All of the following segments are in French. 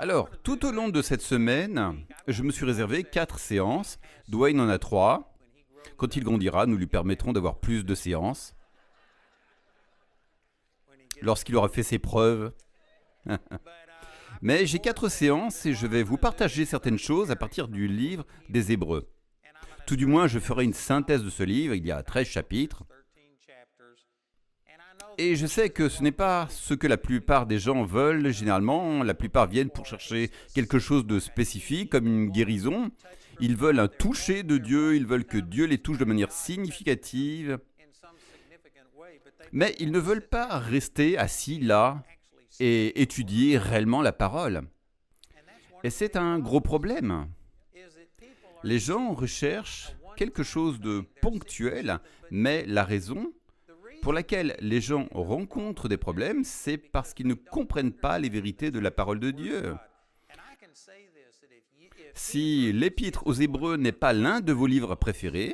Alors, tout au long de cette semaine, je me suis réservé 4 séances. Dwayne en a 3. Quand il grandira, nous lui permettrons d'avoir plus de séances. Lorsqu'il aura fait ses preuves. Mais j'ai 4 séances et je vais vous partager certaines choses à partir du livre des Hébreux. Tout du moins, je ferai une synthèse de ce livre. Il y a 13 chapitres. Et je sais que ce n'est pas ce que la plupart des gens veulent. Généralement, la plupart viennent pour chercher quelque chose de spécifique, comme une guérison. Ils veulent un toucher de Dieu, ils veulent que Dieu les touche de manière significative. Mais ils ne veulent pas rester assis là et étudier réellement la parole. Et c'est un gros problème. Les gens recherchent quelque chose de ponctuel, mais la raison pour laquelle les gens rencontrent des problèmes, c'est parce qu'ils ne comprennent pas les vérités de la parole de Dieu. Si l'Épître aux Hébreux n'est pas l'un de vos livres préférés,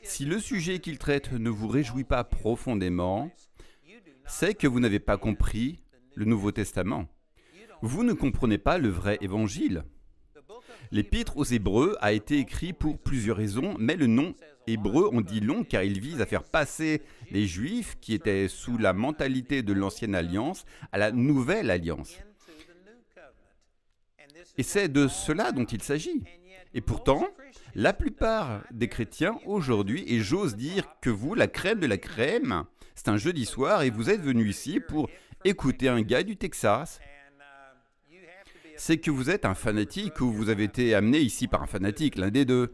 si le sujet qu'il traite ne vous réjouit pas profondément, c'est que vous n'avez pas compris le Nouveau Testament. Vous ne comprenez pas le vrai évangile. L'Épître aux Hébreux a été écrit pour plusieurs raisons, mais le nom hébreu en dit long car il vise à faire passer les Juifs qui étaient sous la mentalité de l'ancienne alliance à la nouvelle alliance. Et c'est de cela dont il s'agit. Et pourtant, la plupart des chrétiens aujourd'hui, et j'ose dire que vous, la crème de la crème, c'est un jeudi soir et vous êtes venus ici pour écouter un gars du Texas. C'est que vous êtes un fanatique ou vous avez été amené ici par un fanatique, l'un des deux.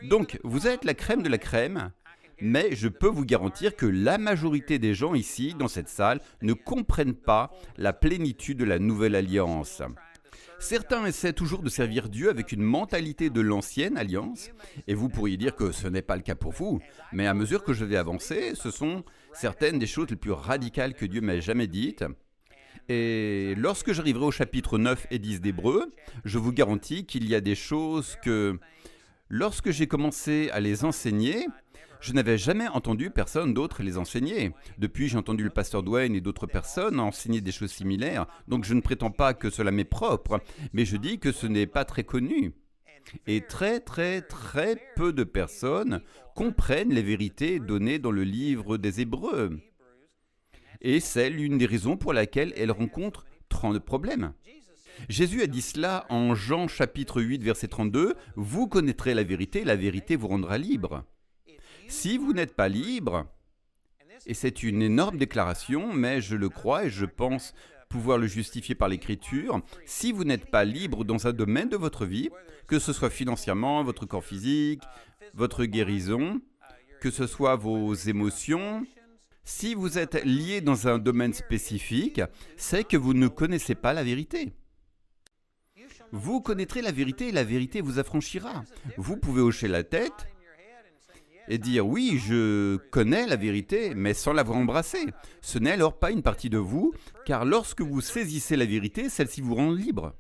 Donc, vous êtes la crème de la crème, mais je peux vous garantir que la majorité des gens ici, dans cette salle, ne comprennent pas la plénitude de la nouvelle alliance. Certains essaient toujours de servir Dieu avec une mentalité de l'ancienne alliance, et vous pourriez dire que ce n'est pas le cas pour vous, mais à mesure que je vais avancer, ce sont certaines des choses les plus radicales que Dieu m'ait jamais dites. Et lorsque j'arriverai au chapitre 9 et 10 d'Hébreux, je vous garantis qu'il y a des choses que, lorsque j'ai commencé à les enseigner, je n'avais jamais entendu personne d'autre les enseigner. Depuis, j'ai entendu le pasteur Dwayne et d'autres personnes enseigner des choses similaires, donc je ne prétends pas que cela m'est propre, mais je dis que ce n'est pas très connu. Et très peu de personnes comprennent les vérités données dans le livre des Hébreux. Et c'est l'une des raisons pour laquelle elles rencontrent tant de problèmes. Jésus a dit cela en Jean chapitre 8, verset 32, « Vous connaîtrez la vérité vous rendra libre. » Si vous n'êtes pas libre, et c'est une énorme déclaration, mais je le crois et je pense pouvoir le justifier par l'Écriture, si vous n'êtes pas libre dans un domaine de votre vie, que ce soit financièrement, votre corps physique, votre guérison, que ce soit vos émotions, si vous êtes lié dans un domaine spécifique, c'est que vous ne connaissez pas la vérité. Vous connaîtrez la vérité et la vérité vous affranchira. Vous pouvez hocher la tête et dire « Oui, je connais la vérité, mais sans l'avoir embrassée. » Ce n'est alors pas une partie de vous, car lorsque vous saisissez la vérité, celle-ci vous rend libre.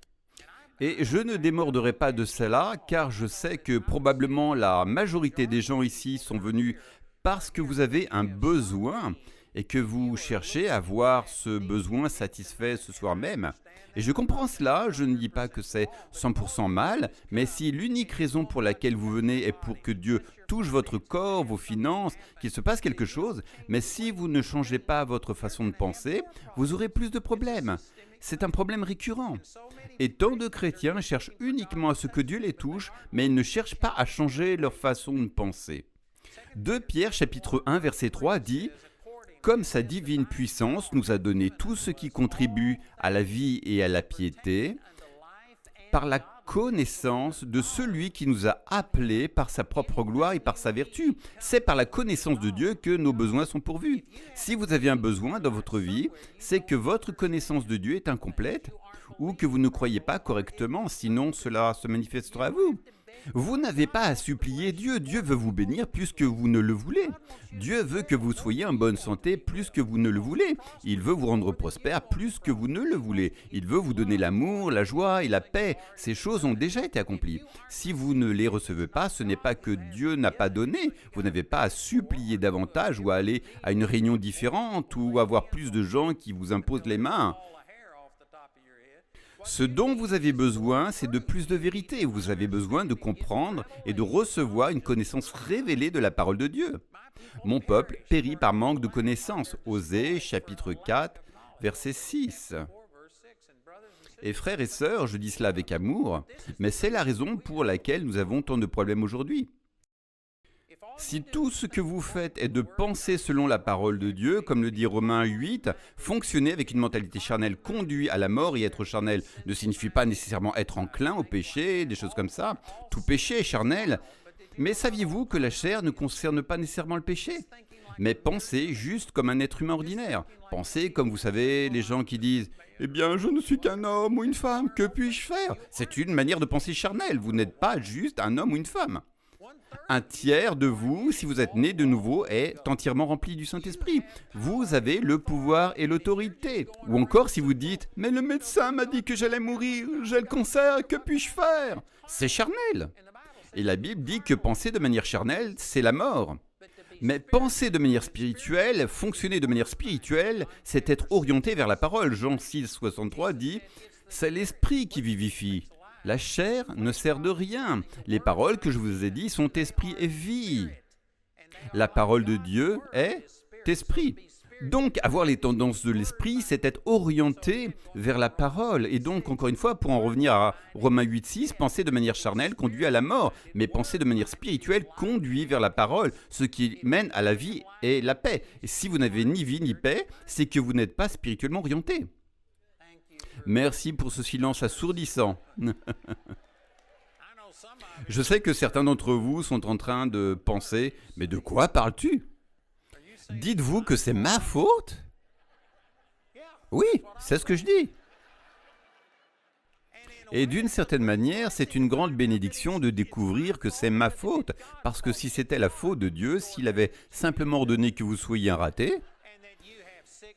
Et je ne démorderai pas de cela, car je sais que probablement la majorité des gens ici sont venus parce que vous avez un besoin et que vous cherchez à voir ce besoin satisfait ce soir même. Et je comprends cela, je ne dis pas que c'est 100% mal, mais si l'unique raison pour laquelle vous venez est pour que Dieu touche votre corps, vos finances, qu'il se passe quelque chose, mais si vous ne changez pas votre façon de penser, vous aurez plus de problèmes. C'est un problème récurrent. Et tant de chrétiens cherchent uniquement à ce que Dieu les touche, mais ils ne cherchent pas à changer leur façon de penser. 2 Pierre chapitre 1 verset 3 dit « Comme sa divine puissance nous a donné tout ce qui contribue à la vie et à la piété, par la connaissance de celui qui nous a appelés par sa propre gloire et par sa vertu. » C'est par la connaissance de Dieu que nos besoins sont pourvus. Si vous avez un besoin dans votre vie, c'est que votre connaissance de Dieu est incomplète ou que vous ne croyez pas correctement, sinon cela se manifestera à vous. Vous n'avez pas à supplier Dieu. Dieu veut vous bénir plus que vous ne le voulez. Dieu veut que vous soyez en bonne santé plus que vous ne le voulez. Il veut vous rendre prospère plus que vous ne le voulez. Il veut vous donner l'amour, la joie et la paix. Ces choses ont déjà été accomplies. Si vous ne les recevez pas, ce n'est pas que Dieu n'a pas donné. Vous n'avez pas à supplier davantage ou à aller à une réunion différente ou avoir plus de gens qui vous imposent les mains. Ce dont vous avez besoin, c'est de plus de vérité. Vous avez besoin de comprendre et de recevoir une connaissance révélée de la parole de Dieu. Mon peuple périt par manque de connaissance. Osée, chapitre 4, verset 6. Et frères et sœurs, je dis cela avec amour, mais c'est la raison pour laquelle nous avons tant de problèmes aujourd'hui. Si tout ce que vous faites est de penser selon la parole de Dieu, comme le dit Romains 8, fonctionner avec une mentalité charnelle conduit à la mort, et être charnel ne signifie pas nécessairement être enclin au péché, des choses comme ça. Tout péché est charnel. Mais saviez-vous que la chair ne concerne pas nécessairement le péché ? Mais pensez juste comme un être humain ordinaire. Pensez comme vous savez les gens qui disent « Eh bien, je ne suis qu'un homme ou une femme, que puis-je faire ?» C'est une manière de penser charnelle. Vous n'êtes pas juste un homme ou une femme. Un tiers de vous, si vous êtes né de nouveau, est entièrement rempli du Saint-Esprit. Vous avez le pouvoir et l'autorité. Ou encore si vous dites « Mais le médecin m'a dit que j'allais mourir, j'ai le cancer, que puis-je faire ?» C'est charnel. Et la Bible dit que penser de manière charnelle, c'est la mort. Mais penser de manière spirituelle, fonctionner de manière spirituelle, c'est être orienté vers la parole. Jean 6, 63 dit « C'est l'esprit qui vivifie. La chair ne sert de rien. Les paroles que je vous ai dites sont esprit et vie. » La parole de Dieu est esprit. Donc, avoir les tendances de l'esprit, c'est être orienté vers la parole. Et donc, encore une fois, pour en revenir à Romains 8,6, penser de manière charnelle conduit à la mort, mais penser de manière spirituelle conduit vers la parole, ce qui mène à la vie et la paix. Et si vous n'avez ni vie ni paix, c'est que vous n'êtes pas spirituellement orienté. Merci pour ce silence assourdissant. Je sais que certains d'entre vous sont en train de penser « Mais de quoi parles-tu ? Dites-vous que c'est ma faute ? » Oui, c'est ce que je dis. Et d'une certaine manière, c'est une grande bénédiction de découvrir que c'est ma faute, parce que si c'était la faute de Dieu, s'il avait simplement ordonné que vous soyez un raté,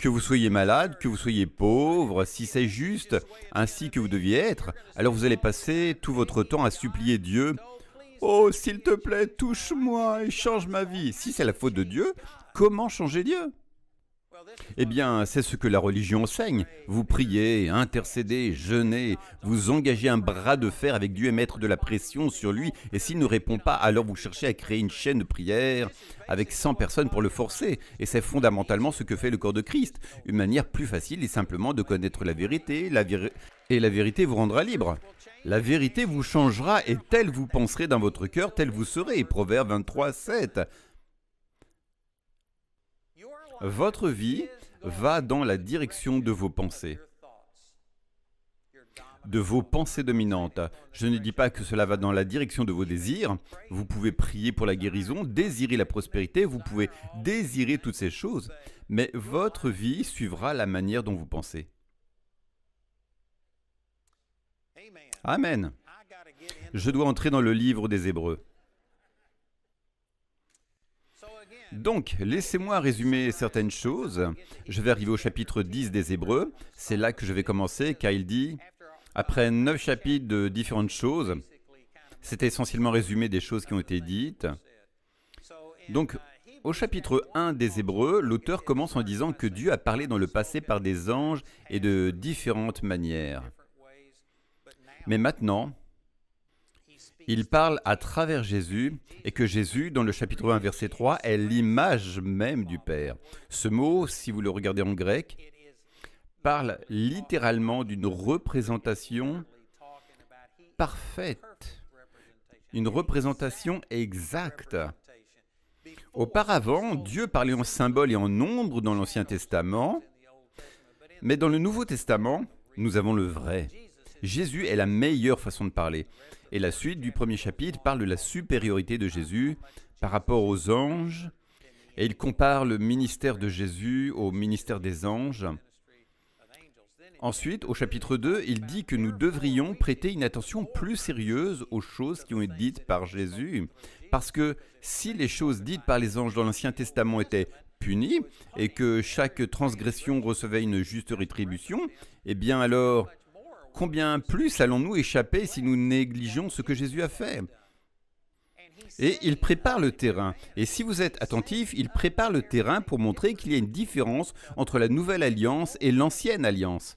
que vous soyez malade, que vous soyez pauvre, si c'est juste ainsi que vous deviez être, alors vous allez passer tout votre temps à supplier Dieu « Oh, s'il te plaît, touche-moi et change ma vie !» Si c'est la faute de Dieu, comment changer Dieu ? Eh bien, c'est ce que la religion enseigne. Vous priez, intercédez, jeûnez, vous engagez un bras de fer avec Dieu et mettre de la pression sur lui. Et s'il ne répond pas, alors vous cherchez à créer une chaîne de prière avec 100 personnes pour le forcer. Et c'est fondamentalement ce que fait le corps de Christ. Une manière plus facile est simplement de connaître la vérité, et la vérité vous rendra libre. La vérité vous changera et tel vous penserez dans votre cœur, tel vous serez. Proverbe 23, 7. Votre vie va dans la direction de vos pensées, dominantes. Je ne dis pas que cela va dans la direction de vos désirs. Vous pouvez prier pour la guérison, désirer la prospérité, vous pouvez désirer toutes ces choses, mais votre vie suivra la manière dont vous pensez. Amen. Je dois entrer dans le livre des Hébreux. Donc, laissez-moi résumer certaines choses. Je vais arriver au chapitre 10 des Hébreux. C'est là que je vais commencer, car il dit, après 9 chapitres de différentes choses, c'est essentiellement résumé des choses qui ont été dites. Donc, au chapitre 1 des Hébreux, l'auteur commence en disant que Dieu a parlé dans le passé par des anges et de différentes manières. Mais maintenant, il parle à travers Jésus, et que Jésus, dans le chapitre 1, verset 3, est l'image même du Père. Ce mot, si vous le regardez en grec, parle littéralement d'une représentation parfaite, une représentation exacte. Auparavant, Dieu parlait en symboles et en nombres dans l'Ancien Testament, mais dans le Nouveau Testament, nous avons le vrai. Jésus est la meilleure façon de parler. Et la suite du premier chapitre parle de la supériorité de Jésus par rapport aux anges. Et il compare le ministère de Jésus au ministère des anges. Ensuite, au chapitre 2, il dit que nous devrions prêter une attention plus sérieuse aux choses qui ont été dites par Jésus. Parce que si les choses dites par les anges dans l'Ancien Testament étaient punies et que chaque transgression recevait une juste rétribution, eh bien alors, combien plus allons-nous échapper si nous négligeons ce que Jésus a fait ? Et il prépare le terrain. Et si vous êtes attentif, il prépare le terrain pour montrer qu'il y a une différence entre la nouvelle alliance et l'ancienne alliance.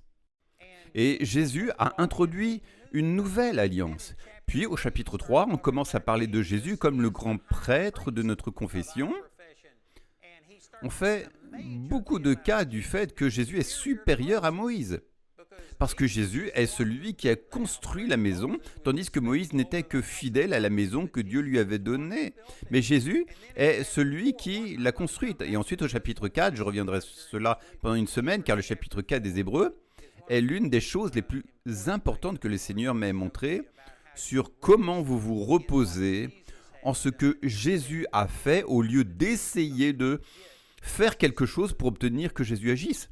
Et Jésus a introduit une nouvelle alliance. Puis au chapitre 3, on commence à parler de Jésus comme le grand prêtre de notre confession. On fait beaucoup de cas du fait que Jésus est supérieur à Moïse. Parce que Jésus est celui qui a construit la maison, tandis que Moïse n'était que fidèle à la maison que Dieu lui avait donnée. Mais Jésus est celui qui l'a construite. Et ensuite au chapitre 4, je reviendrai sur cela pendant une semaine, car le chapitre 4 des Hébreux est l'une des choses les plus importantes que le Seigneur m'ait montré sur comment vous vous reposez en ce que Jésus a fait au lieu d'essayer de faire quelque chose pour obtenir que Jésus agisse.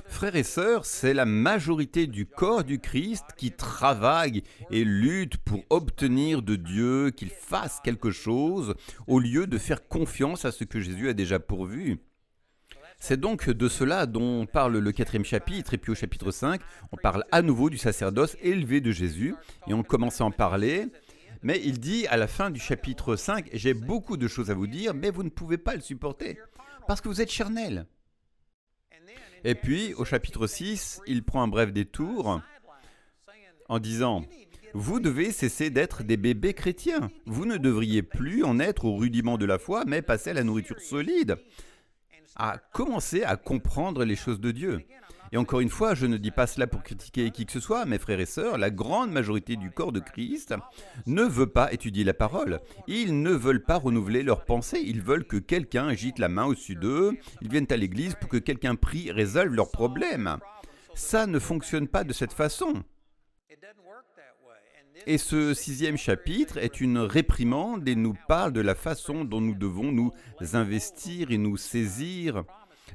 Frères et sœurs, c'est la majorité du corps du Christ qui travaille et lutte pour obtenir de Dieu qu'il fasse quelque chose au lieu de faire confiance à ce que Jésus a déjà pourvu. C'est donc de cela dont parle le 4e chapitre, et puis au chapitre 5, on parle à nouveau du sacerdoce élevé de Jésus, et on commence à en parler, mais il dit à la fin du chapitre 5, « J'ai beaucoup de choses à vous dire, mais vous ne pouvez pas le supporter, parce que vous êtes charnel. » Et puis, au chapitre 6, il prend un bref détour en disant « Vous devez cesser d'être des bébés chrétiens. Vous ne devriez plus en être au rudiment de la foi, mais passer à la nourriture solide, à commencer à comprendre les choses de Dieu. » Et encore une fois, je ne dis pas cela pour critiquer qui que ce soit, mes frères et sœurs, la grande majorité du corps de Christ ne veut pas étudier la parole. Ils ne veulent pas renouveler leurs pensées, ils veulent que quelqu'un agite la main au-dessus d'eux, ils viennent à l'église pour que quelqu'un prie, résolve leurs problèmes. Ça ne fonctionne pas de cette façon. Et ce 6e chapitre est une réprimande et nous parle de la façon dont nous devons nous investir et nous saisir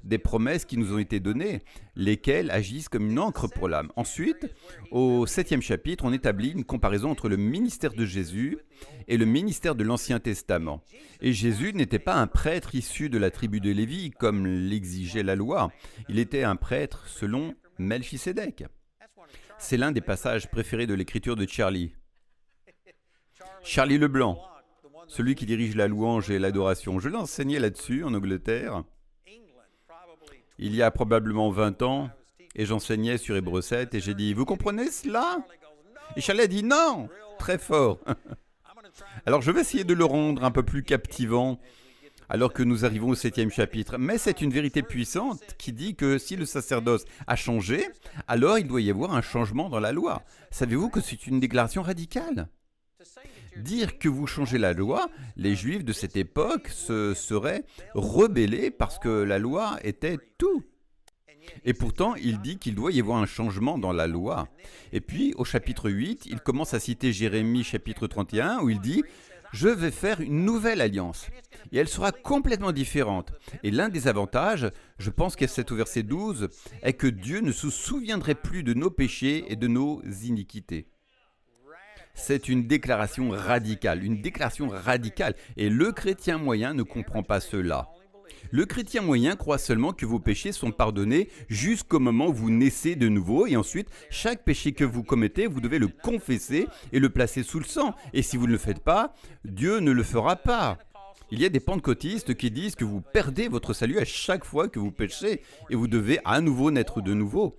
des promesses qui nous ont été données, lesquelles agissent comme une encre pour l'âme. Ensuite, au 7e chapitre, on établit une comparaison entre le ministère de Jésus et le ministère de l'Ancien Testament. Et Jésus n'était pas un prêtre issu de la tribu de Lévi, comme l'exigeait la loi. Il était un prêtre selon Melchisédek. C'est l'un des passages préférés de l'écriture de Charlie. Charlie Leblanc, celui qui dirige la louange et l'adoration. Je l'ai enseigné là-dessus en Angleterre. Il y a probablement 20 ans, et j'enseignais sur Hébreux 7, et j'ai dit « Vous comprenez cela ?» Et Charlie a dit « Non !» très fort. Alors je vais essayer de le rendre un peu plus captivant, alors que nous arrivons au 7e chapitre. Mais c'est une vérité puissante qui dit que si le sacerdoce a changé, alors il doit y avoir un changement dans la loi. Savez-vous que c'est une déclaration radicale ? Dire que vous changez la loi, les Juifs de cette époque se seraient rebellés parce que la loi était tout. Et pourtant, il dit qu'il doit y avoir un changement dans la loi. Et puis, au chapitre 8, il commence à citer Jérémie chapitre 31, où il dit « Je vais faire une nouvelle alliance, et elle sera complètement différente. » Et l'un des avantages, je pense que c'est au verset 12, est que Dieu ne se souviendrait plus de nos péchés et de nos iniquités. C'est une déclaration radicale, et le chrétien moyen ne comprend pas cela. Le chrétien moyen croit seulement que vos péchés sont pardonnés jusqu'au moment où vous naissez de nouveau, et ensuite, chaque péché que vous commettez, vous devez le confesser et le placer sous le sang. Et si vous ne le faites pas, Dieu ne le fera pas. Il y a des pentecôtistes qui disent que vous perdez votre salut à chaque fois que vous péchez, et vous devez à nouveau naître de nouveau.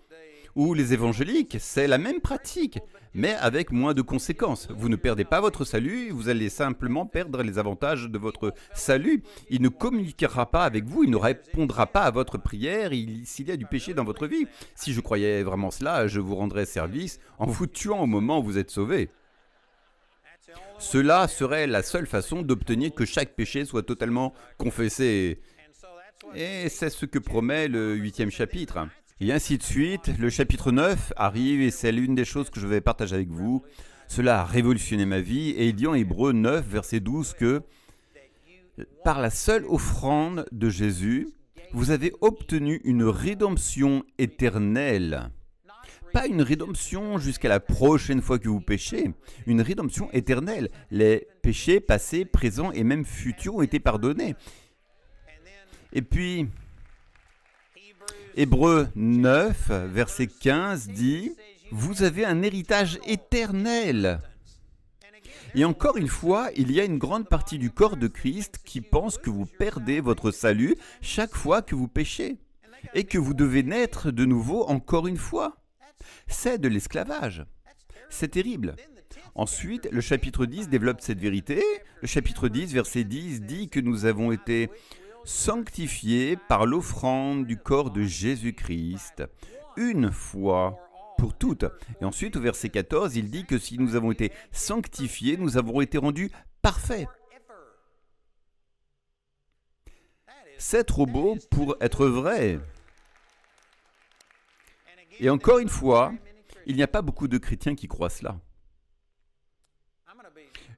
Ou les évangéliques, c'est la même pratique, mais avec moins de conséquences. Vous ne perdez pas votre salut, vous allez simplement perdre les avantages de votre salut. Il ne communiquera pas avec vous, il ne répondra pas à votre prière s'il y a du péché dans votre vie. Si je croyais vraiment cela, je vous rendrais service en vous tuant au moment où vous êtes sauvé. Cela serait la seule façon d'obtenir que chaque péché soit totalement confessé. Et c'est ce que promet le 8e chapitre. Et ainsi de suite, le chapitre 9 arrive et c'est l'une des choses que je vais partager avec vous. Cela a révolutionné ma vie et il dit en Hébreux 9, verset 12 que par la seule offrande de Jésus, vous avez obtenu une rédemption éternelle. Pas une rédemption jusqu'à la prochaine fois que vous péchez, une rédemption éternelle. Les péchés passés, présents et même futurs ont été pardonnés. Et puis, Hébreux 9, verset 15 dit « Vous avez un héritage éternel ». Et encore une fois, il y a une grande partie du corps de Christ qui pense que vous perdez votre salut chaque fois que vous péchez et que vous devez naître de nouveau encore une fois. C'est de l'esclavage. C'est terrible. Ensuite, le chapitre 10 développe cette vérité. Le chapitre 10, verset 10, dit que nous avons été sanctifiés par l'offrande du corps de Jésus-Christ, une fois pour toutes. Et ensuite, au verset 14, il dit que si nous avons été sanctifiés, nous avons été rendus parfaits. C'est trop beau pour être vrai. Et encore une fois, il n'y a pas beaucoup de chrétiens qui croient cela.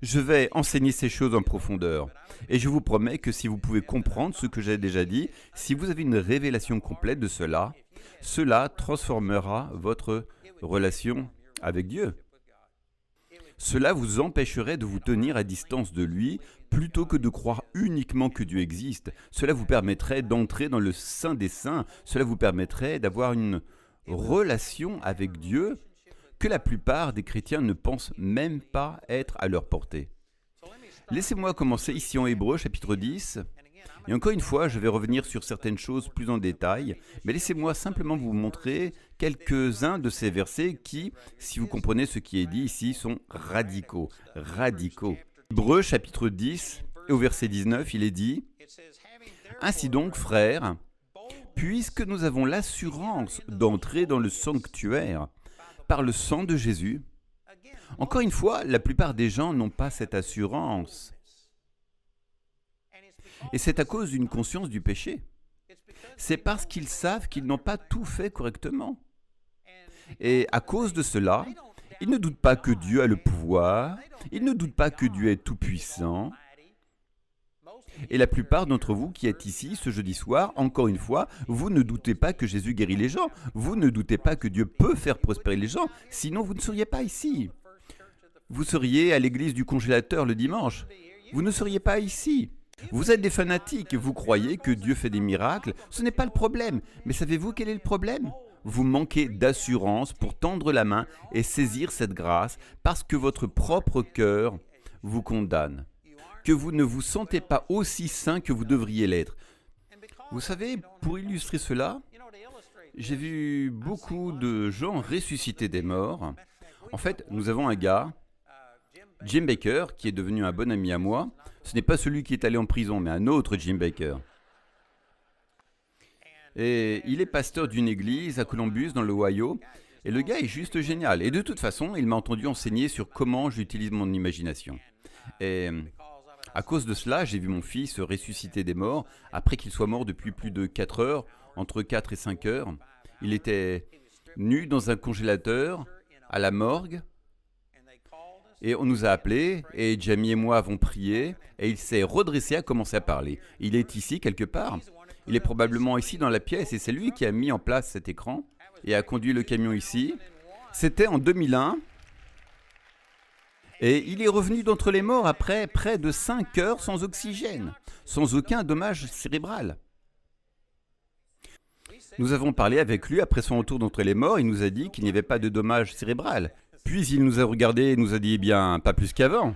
Je vais enseigner ces choses en profondeur. Et je vous promets que si vous pouvez comprendre ce que j'ai déjà dit, si vous avez une révélation complète de cela, cela transformera votre relation avec Dieu. Cela vous empêcherait de vous tenir à distance de lui plutôt que de croire uniquement que Dieu existe. Cela vous permettrait d'entrer dans le Saint des Saints. Cela vous permettrait d'avoir une relation avec Dieu que la plupart des chrétiens ne pensent même pas être à leur portée. Laissez-moi commencer ici en Hébreux, chapitre 10. Et encore une fois, je vais revenir sur certaines choses plus en détail, mais laissez-moi simplement vous montrer quelques-uns de ces versets qui, si vous comprenez ce qui est dit ici, sont radicaux. Radicaux. Hébreux, chapitre 10, et au verset 19, il est dit « Ainsi donc, frères, puisque nous avons l'assurance d'entrer dans le sanctuaire par le sang de Jésus, encore une fois, la plupart des gens n'ont pas cette assurance. Et c'est à cause d'une conscience du péché. C'est parce qu'ils savent qu'ils n'ont pas tout fait correctement. Et à cause de cela, ils ne doutent pas que Dieu a le pouvoir, ils ne doutent pas que Dieu est tout-puissant. Et la plupart d'entre vous qui êtes ici ce jeudi soir, encore une fois, vous ne doutez pas que Jésus guérit les gens. Vous ne doutez pas que Dieu peut faire prospérer les gens, sinon vous ne seriez pas ici. Vous seriez à l'église du congélateur le dimanche. Vous ne seriez pas ici. Vous êtes des fanatiques, vous croyez que Dieu fait des miracles. Ce n'est pas le problème. Mais savez-vous quel est le problème ? Vous manquez d'assurance pour tendre la main et saisir cette grâce parce que votre propre cœur vous condamne. Que vous ne vous sentez pas aussi saint que vous devriez l'être. Vous savez, pour illustrer cela, j'ai vu beaucoup de gens ressusciter des morts. En fait, nous avons un gars, Jim Baker, qui est devenu un bon ami à moi. Ce n'est pas celui qui est allé en prison, mais un autre Jim Baker. Et il est pasteur d'une église à Columbus, dans l'Ohio. Et le gars est juste génial. Et de toute façon, il m'a entendu enseigner sur comment j'utilise mon imagination. Et à cause de cela, j'ai vu mon fils ressusciter des morts après qu'il soit mort depuis plus de 4 heures, entre 4 et 5 heures. Il était nu dans un congélateur, à la morgue. Et on nous a appelés, et Jamie et moi avons prié, et il s'est redressé, a commencé à parler. Il est ici quelque part. Il est probablement ici dans la pièce, et c'est lui qui a mis en place cet écran et a conduit le camion ici. C'était en 2001. Et il est revenu d'entre les morts après près de 5 heures sans oxygène, sans aucun dommage cérébral. Nous avons parlé avec lui après son retour d'entre les morts. Il nous a dit qu'il n'y avait pas de dommage cérébral. Puis il nous a regardé et nous a dit, eh bien, pas plus qu'avant.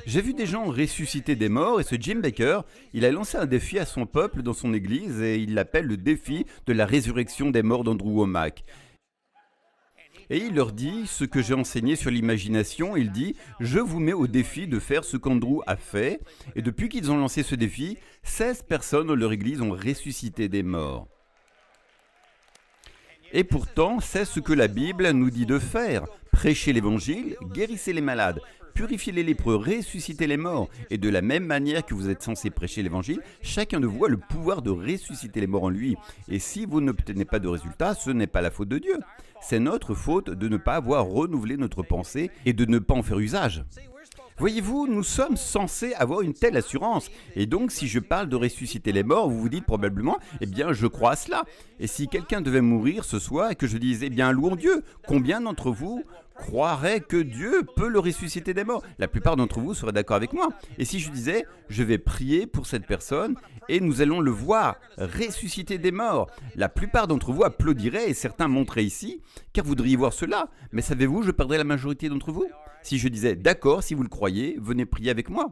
J'ai vu des gens ressusciter des morts et ce Jim Baker, il a lancé un défi à son peuple dans son église et il l'appelle le défi de la résurrection des morts d'Andrew Wommack. Et il leur dit ce que j'ai enseigné sur l'imagination. Il dit « Je vous mets au défi de faire ce qu'Andrew a fait. » Et depuis qu'ils ont lancé ce défi, 16 personnes dans leur église ont ressuscité des morts. Et pourtant, c'est ce que la Bible nous dit de faire. Prêchez l'évangile, guérissez les malades, purifiez les lépreux, ressuscitez les morts. Et de la même manière que vous êtes censé prêcher l'évangile, chacun de vous a le pouvoir de ressusciter les morts en lui. Et si vous n'obtenez pas de résultat, ce n'est pas la faute de Dieu. C'est notre faute de ne pas avoir renouvelé notre pensée et de ne pas en faire usage. Voyez-vous, nous sommes censés avoir une telle assurance. Et donc, si je parle de ressusciter les morts, vous vous dites probablement, eh bien, je crois à cela. Et si quelqu'un devait mourir ce soir et que je disais, eh bien, louons Dieu, combien d'entre vous croiraient que Dieu peut le ressusciter des morts? La plupart d'entre vous seraient d'accord avec moi. Et si je disais, je vais prier pour cette personne et nous allons le voir ressusciter des morts, la plupart d'entre vous applaudiraient et certains monteraient ici, car vous voudriez voir cela. Mais savez-vous, je perdrais la majorité d'entre vous. Si je disais, d'accord, si vous le croyez, venez prier avec moi.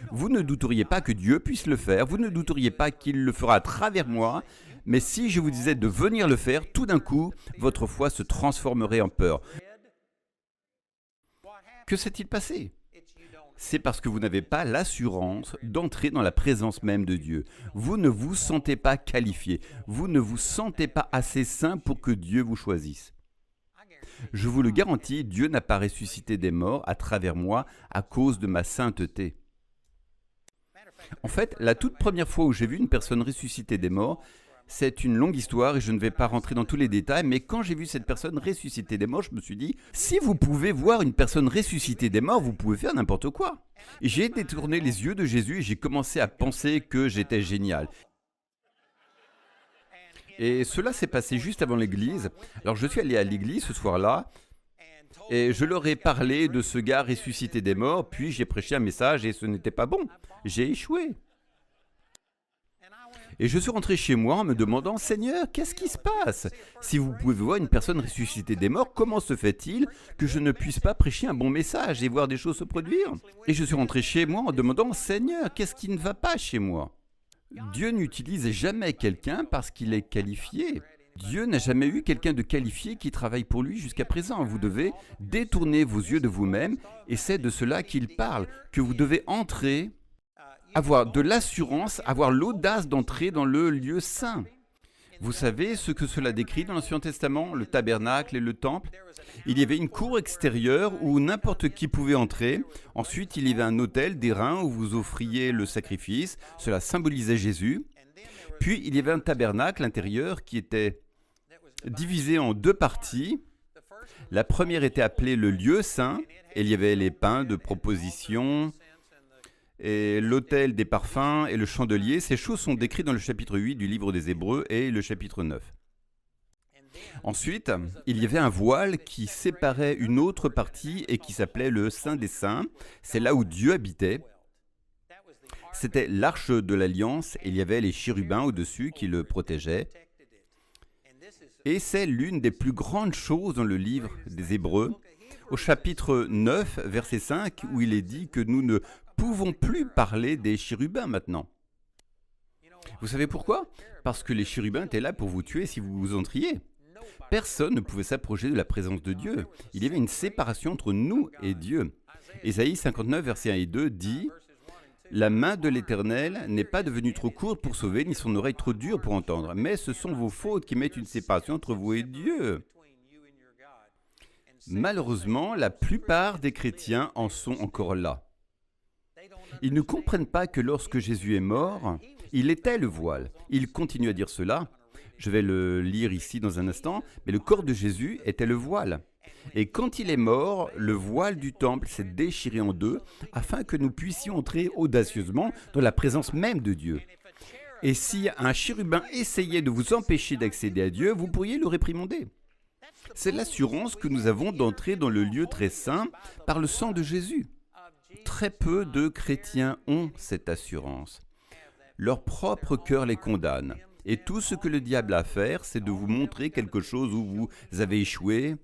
Vous ne douteriez pas que Dieu puisse le faire, vous ne douteriez pas qu'il le fera à travers moi, Mais si je vous disais de venir le faire, tout d'un coup, votre foi se transformerait en peur. Que s'est-il passé? C'est parce que vous n'avez pas l'assurance d'entrer dans la présence même de Dieu. Vous ne vous sentez pas qualifié. Vous ne vous sentez pas assez saint pour que Dieu vous choisisse. Je vous le garantis, Dieu n'a pas ressuscité des morts à travers moi à cause de ma sainteté. En fait, la toute première fois où j'ai vu une personne ressusciter des morts, c'est une longue histoire et je ne vais pas rentrer dans tous les détails, mais quand j'ai vu cette personne ressusciter des morts, je me suis dit, si vous pouvez voir une personne ressusciter des morts, vous pouvez faire n'importe quoi. Et j'ai détourné les yeux de Jésus et j'ai commencé à penser que j'étais génial. Et cela s'est passé juste avant l'église. Alors je suis allé à l'église ce soir-là et je leur ai parlé de ce gars ressuscité des morts, puis j'ai prêché un message et ce n'était pas bon. J'ai échoué. Et je suis rentré chez moi en me demandant, Seigneur, qu'est-ce qui se passe? Si vous pouvez voir une personne ressusciter des morts, comment se fait-il que je ne puisse pas prêcher un bon message et voir des choses se produire? Et je suis rentré chez moi en demandant, Seigneur, qu'est-ce qui ne va pas chez moi? Dieu n'utilise jamais quelqu'un parce qu'il est qualifié. Dieu n'a jamais eu quelqu'un de qualifié qui travaille pour lui jusqu'à présent. Vous devez détourner vos yeux de vous-même et c'est de cela qu'il parle, que vous devez entrer, avoir de l'assurance, avoir l'audace d'entrer dans le lieu saint. Vous savez ce que cela décrit dans l'Ancien Testament, le tabernacle et le temple? Il y avait une cour extérieure où n'importe qui pouvait entrer. Ensuite, il y avait un autel d'airain où vous offriez le sacrifice. Cela symbolisait Jésus. Puis, il y avait un tabernacle intérieur qui était divisé en deux parties. La première était appelée le lieu saint. Et il y avait les pains de proposition, et l'autel des parfums et le chandelier. Ces choses sont décrites dans le chapitre 8 du livre des Hébreux et le chapitre 9. Ensuite, il y avait un voile qui séparait une autre partie et qui s'appelait le Saint des Saints. C'est là où Dieu habitait. C'était l'arche de l'Alliance et il y avait les chérubins au-dessus qui le protégeaient. Et c'est l'une des plus grandes choses dans le livre des Hébreux, au chapitre 9, verset 5, où il est dit que nous ne pouvons plus parler des chérubins maintenant. Vous savez pourquoi? Parce que les chérubins étaient là pour vous tuer si vous vous entriez. Personne ne pouvait s'approcher de la présence de Dieu. Il y avait une séparation entre nous et Dieu. Ésaïe 59, versets 1 et 2 dit « La main de l'Éternel n'est pas devenue trop courte pour sauver, ni son oreille trop dure pour entendre. Mais ce sont vos fautes qui mettent une séparation entre vous et Dieu. » Malheureusement, la plupart des chrétiens en sont encore là. Ils ne comprennent pas que lorsque Jésus est mort, il était le voile. Il continue à dire cela. Je vais le lire ici dans un instant. Mais le corps de Jésus était le voile. Et quand il est mort, le voile du temple s'est déchiré en deux afin que nous puissions entrer audacieusement dans la présence même de Dieu. Et si un chérubin essayait de vous empêcher d'accéder à Dieu, vous pourriez le réprimander. C'est l'assurance que nous avons d'entrer dans le lieu très saint par le sang de Jésus. Très peu de chrétiens ont cette assurance. Leur propre cœur les condamne. Et tout ce que le diable a à faire, c'est de vous montrer quelque chose où vous avez échoué.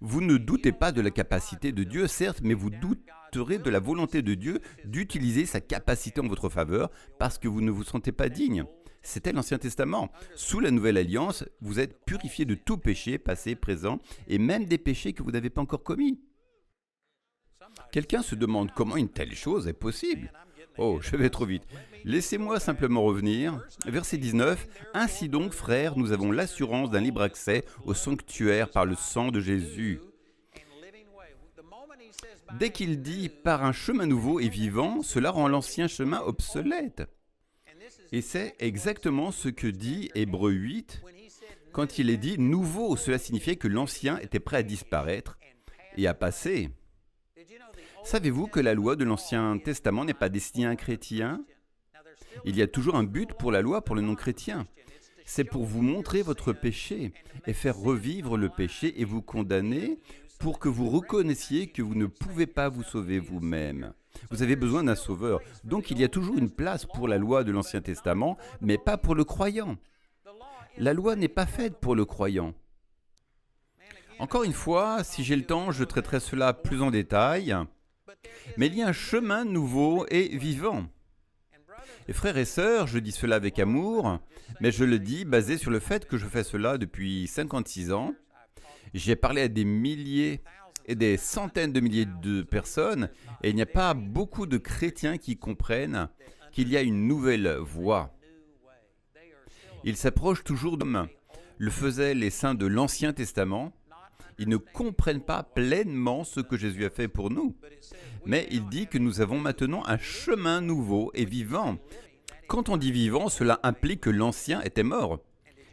Vous ne doutez pas de la capacité de Dieu, certes, mais vous douterez de la volonté de Dieu d'utiliser sa capacité en votre faveur parce que vous ne vous sentez pas digne. C'était l'Ancien Testament. Sous la Nouvelle Alliance, vous êtes purifiés de tout péché, passé, présent, et même des péchés que vous n'avez pas encore commis. Quelqu'un se demande comment une telle chose est possible. Oh, je vais trop vite. Laissez-moi simplement revenir. Verset 19. Ainsi donc, frères, nous avons l'assurance d'un libre accès au sanctuaire par le sang de Jésus. Dès qu'il dit par un chemin nouveau et vivant, cela rend l'ancien chemin obsolète. Et c'est exactement ce que dit Hébreux 8. Quand il est dit nouveau, cela signifiait que l'ancien était prêt à disparaître et à passer. Savez-vous que la loi de l'Ancien Testament n'est pas destinée à un chrétien? Il y a toujours un but pour la loi pour le non-chrétien. C'est pour vous montrer votre péché et faire revivre le péché et vous condamner pour que vous reconnaissiez que vous ne pouvez pas vous sauver vous-même. Vous avez besoin d'un sauveur. Donc il y a toujours une place pour la loi de l'Ancien Testament, mais pas pour le croyant. La loi n'est pas faite pour le croyant. Encore une fois, si j'ai le temps, je traiterai cela plus en détail. Mais il y a un chemin nouveau et vivant. Et frères et sœurs, je dis cela avec amour, mais je le dis basé sur le fait que je fais cela depuis 56 ans. J'ai parlé à des milliers et des centaines de milliers de personnes, et il n'y a pas beaucoup de chrétiens qui comprennent qu'il y a une nouvelle voie. Ils s'approchent toujours d'hommes. Le faisaient les saints de l'Ancien Testament. Ils ne comprennent pas pleinement ce que Jésus a fait pour nous. Mais il dit que nous avons maintenant un chemin nouveau et vivant. Quand on dit vivant, cela implique que l'ancien était mort.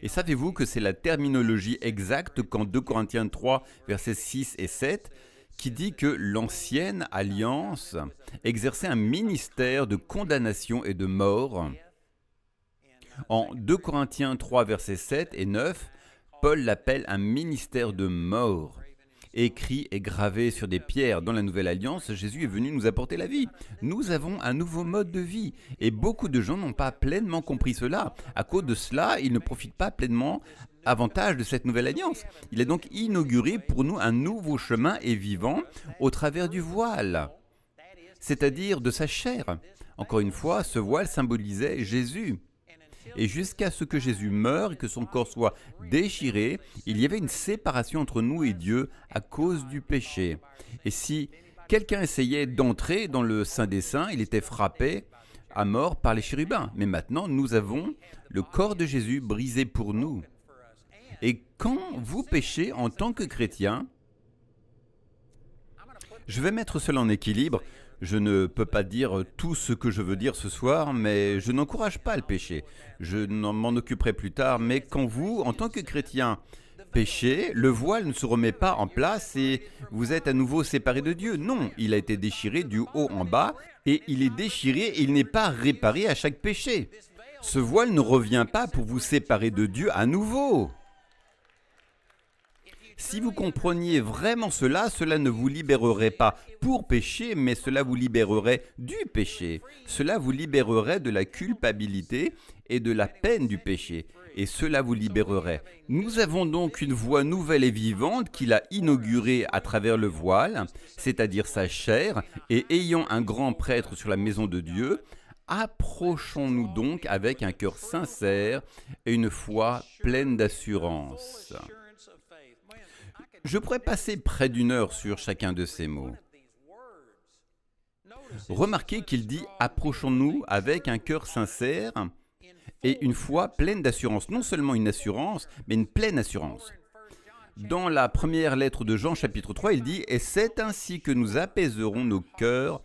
Et savez-vous que c'est la terminologie exacte qu'en 2 Corinthiens 3, versets 6 et 7, qui dit que l'ancienne alliance exerçait un ministère de condamnation et de mort. En 2 Corinthiens 3, versets 7 et 9, Paul l'appelle un ministère de mort. Écrit et gravé sur des pierres dans la Nouvelle Alliance, Jésus est venu nous apporter la vie. Nous avons un nouveau mode de vie et beaucoup de gens n'ont pas pleinement compris cela. À cause de cela, ils ne profitent pas pleinement avantage de cette Nouvelle Alliance. Il a donc inauguré pour nous un nouveau chemin et vivant au travers du voile, c'est-à-dire de sa chair. Encore une fois, ce voile symbolisait Jésus. Et jusqu'à ce que Jésus meure et que son corps soit déchiré, il y avait une séparation entre nous et Dieu à cause du péché. Et si quelqu'un essayait d'entrer dans le Saint des Saints, il était frappé à mort par les chérubins. Mais maintenant, nous avons le corps de Jésus brisé pour nous. Et quand vous péchez en tant que chrétien, je vais mettre cela en équilibre. Je ne peux pas dire tout ce que je veux dire ce soir, mais je n'encourage pas le péché. Je m'en occuperai plus tard, mais quand vous, en tant que chrétien, péchez, le voile ne se remet pas en place et vous êtes à nouveau séparé de Dieu. Non, il a été déchiré du haut en bas et il est déchiré et il n'est pas réparé à chaque péché. Ce voile ne revient pas pour vous séparer de Dieu à nouveau. Si vous compreniez vraiment cela, cela ne vous libérerait pas pour pécher, mais cela vous libérerait du péché. Cela vous libérerait de la culpabilité et de la peine du péché. Et cela vous libérerait. Nous avons donc une voie nouvelle et vivante qu'il a inaugurée à travers le voile, c'est-à-dire sa chair, et ayant un grand prêtre sur la maison de Dieu, approchons-nous donc avec un cœur sincère et une foi pleine d'assurance. Je pourrais passer près d'une heure sur chacun de ces mots. Remarquez qu'il dit « approchons-nous avec un cœur sincère et une foi pleine d'assurance ». Non seulement une assurance, mais une pleine assurance. Dans la première lettre de Jean, chapitre 3, il dit « Et c'est ainsi que nous apaiserons nos cœurs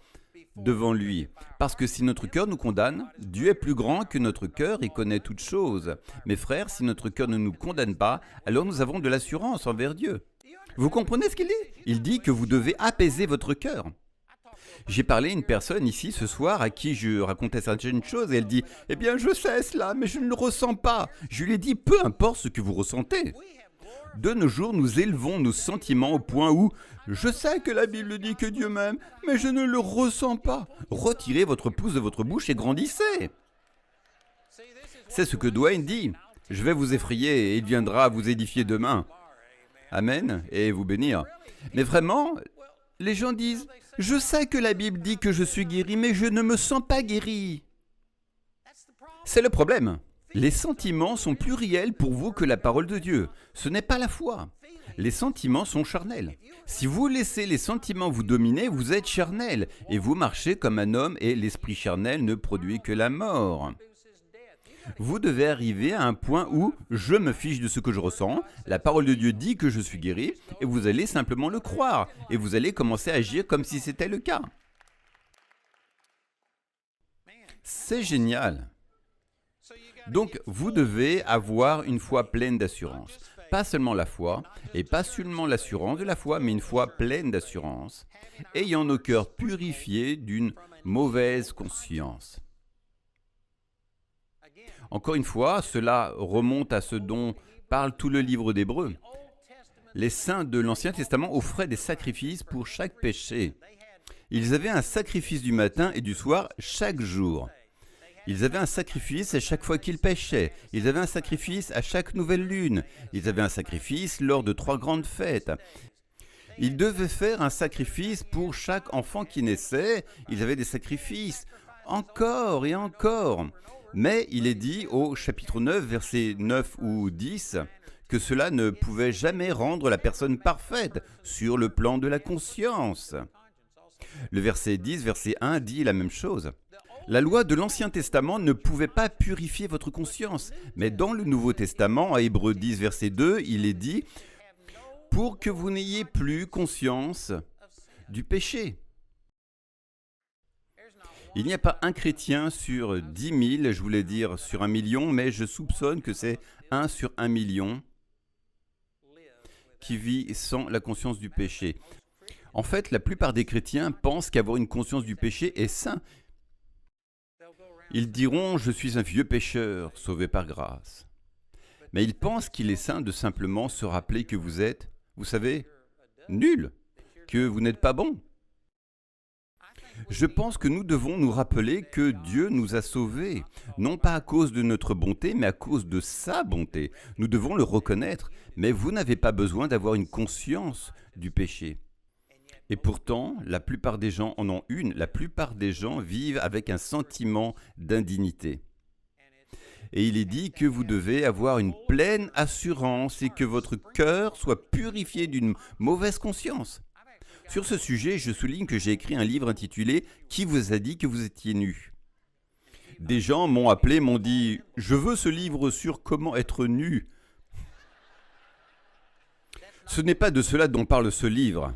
devant lui. Parce que si notre cœur nous condamne, Dieu est plus grand que notre cœur et connaît toutes choses. Mes frères, si notre cœur ne nous condamne pas, alors nous avons de l'assurance envers Dieu. » Vous comprenez ce qu'il dit? Il dit que vous devez apaiser votre cœur. J'ai parlé à une personne ici ce soir à qui je racontais certaines choses et elle dit « Eh bien, je sais cela, mais je ne le ressens pas. » Je lui ai dit « Peu importe ce que vous ressentez. » De nos jours, nous élevons nos sentiments au point où « Je sais que la Bible dit que Dieu m'aime, mais je ne le ressens pas. » Retirez votre pouce de votre bouche et grandissez. C'est ce que Dwayne dit. « Je vais vous effrayer et il viendra vous édifier demain. » Amen, et vous bénir. Mais vraiment, les gens disent, je sais que la Bible dit que je suis guéri, mais je ne me sens pas guéri. C'est le problème. Les sentiments sont plus réels pour vous que la parole de Dieu. Ce n'est pas la foi. Les sentiments sont charnels. Si vous laissez les sentiments vous dominer, vous êtes charnel, et vous marchez comme un homme, et l'esprit charnel ne produit que la mort. Vous devez arriver à un point où je me fiche de ce que je ressens, la parole de Dieu dit que je suis guéri, et vous allez simplement le croire, et vous allez commencer à agir comme si c'était le cas. C'est génial. Donc, vous devez avoir une foi pleine d'assurance. Pas seulement la foi, et pas seulement l'assurance de la foi, mais une foi pleine d'assurance, ayant nos cœurs purifiés d'une mauvaise conscience. Encore une fois, cela remonte à ce dont parle tout le livre d'Hébreux. Les saints de l'Ancien Testament offraient des sacrifices pour chaque péché. Ils avaient un sacrifice du matin et du soir chaque jour. Ils avaient un sacrifice à chaque fois qu'ils péchaient. Ils avaient un sacrifice à chaque nouvelle lune. Ils avaient un sacrifice lors de 3 grandes fêtes. Ils devaient faire un sacrifice pour chaque enfant qui naissait. Ils avaient des sacrifices encore et encore. Mais il est dit au chapitre 9, versets 9 ou 10, que cela ne pouvait jamais rendre la personne parfaite sur le plan de la conscience. Le verset 10, verset 1 dit la même chose. La loi de l'Ancien Testament ne pouvait pas purifier votre conscience, mais dans le Nouveau Testament, à Hébreux 10, verset 2, il est dit « pour que vous n'ayez plus conscience du péché ». Il n'y a pas un chrétien sur 10 000, je voulais dire sur 1 million, mais je soupçonne que c'est 1 sur 1 million qui vit sans la conscience du péché. En fait, la plupart des chrétiens pensent qu'avoir une conscience du péché est sain. Ils diront « je suis un vieux pécheur, sauvé par grâce ». Mais ils pensent qu'il est sain de simplement se rappeler que vous êtes, vous savez, nul, que vous n'êtes pas bon. Je pense que nous devons nous rappeler que Dieu nous a sauvés, non pas à cause de notre bonté, mais à cause de sa bonté. Nous devons le reconnaître, mais vous n'avez pas besoin d'avoir une conscience du péché. Et pourtant, la plupart des gens en ont une, la plupart des gens vivent avec un sentiment d'indignité. Et il est dit que vous devez avoir une pleine assurance et que votre cœur soit purifié d'une mauvaise conscience. Sur ce sujet, je souligne que j'ai écrit un livre intitulé « Qui vous a dit que vous étiez nu ?» Des gens m'ont appelé, m'ont dit « Je veux ce livre sur comment être nu ». Ce n'est pas de cela dont parle ce livre.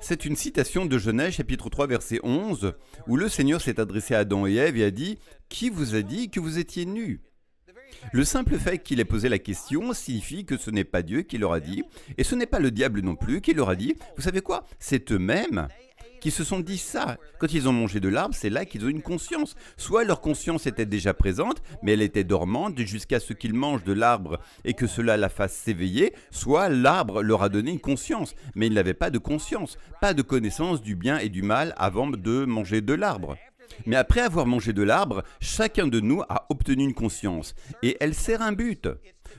C'est une citation de Genèse, chapitre 3, verset 11, où le Seigneur s'est adressé à Adam et Ève et a dit « Qui vous a dit que vous étiez nus ?» Le simple fait qu'il ait posé la question signifie que ce n'est pas Dieu qui leur a dit, et ce n'est pas le diable non plus qui leur a dit. Vous savez quoi? C'est eux-mêmes qui se sont dit ça. Quand ils ont mangé de l'arbre, c'est là qu'ils ont une conscience. Soit leur conscience était déjà présente, mais elle était dormante jusqu'à ce qu'ils mangent de l'arbre et que cela la fasse s'éveiller, soit l'arbre leur a donné une conscience, mais ils n'avaient pas de conscience, pas de connaissance du bien et du mal avant de manger de l'arbre. Mais après avoir mangé de l'arbre, chacun de nous a obtenu une conscience, et elle sert un but,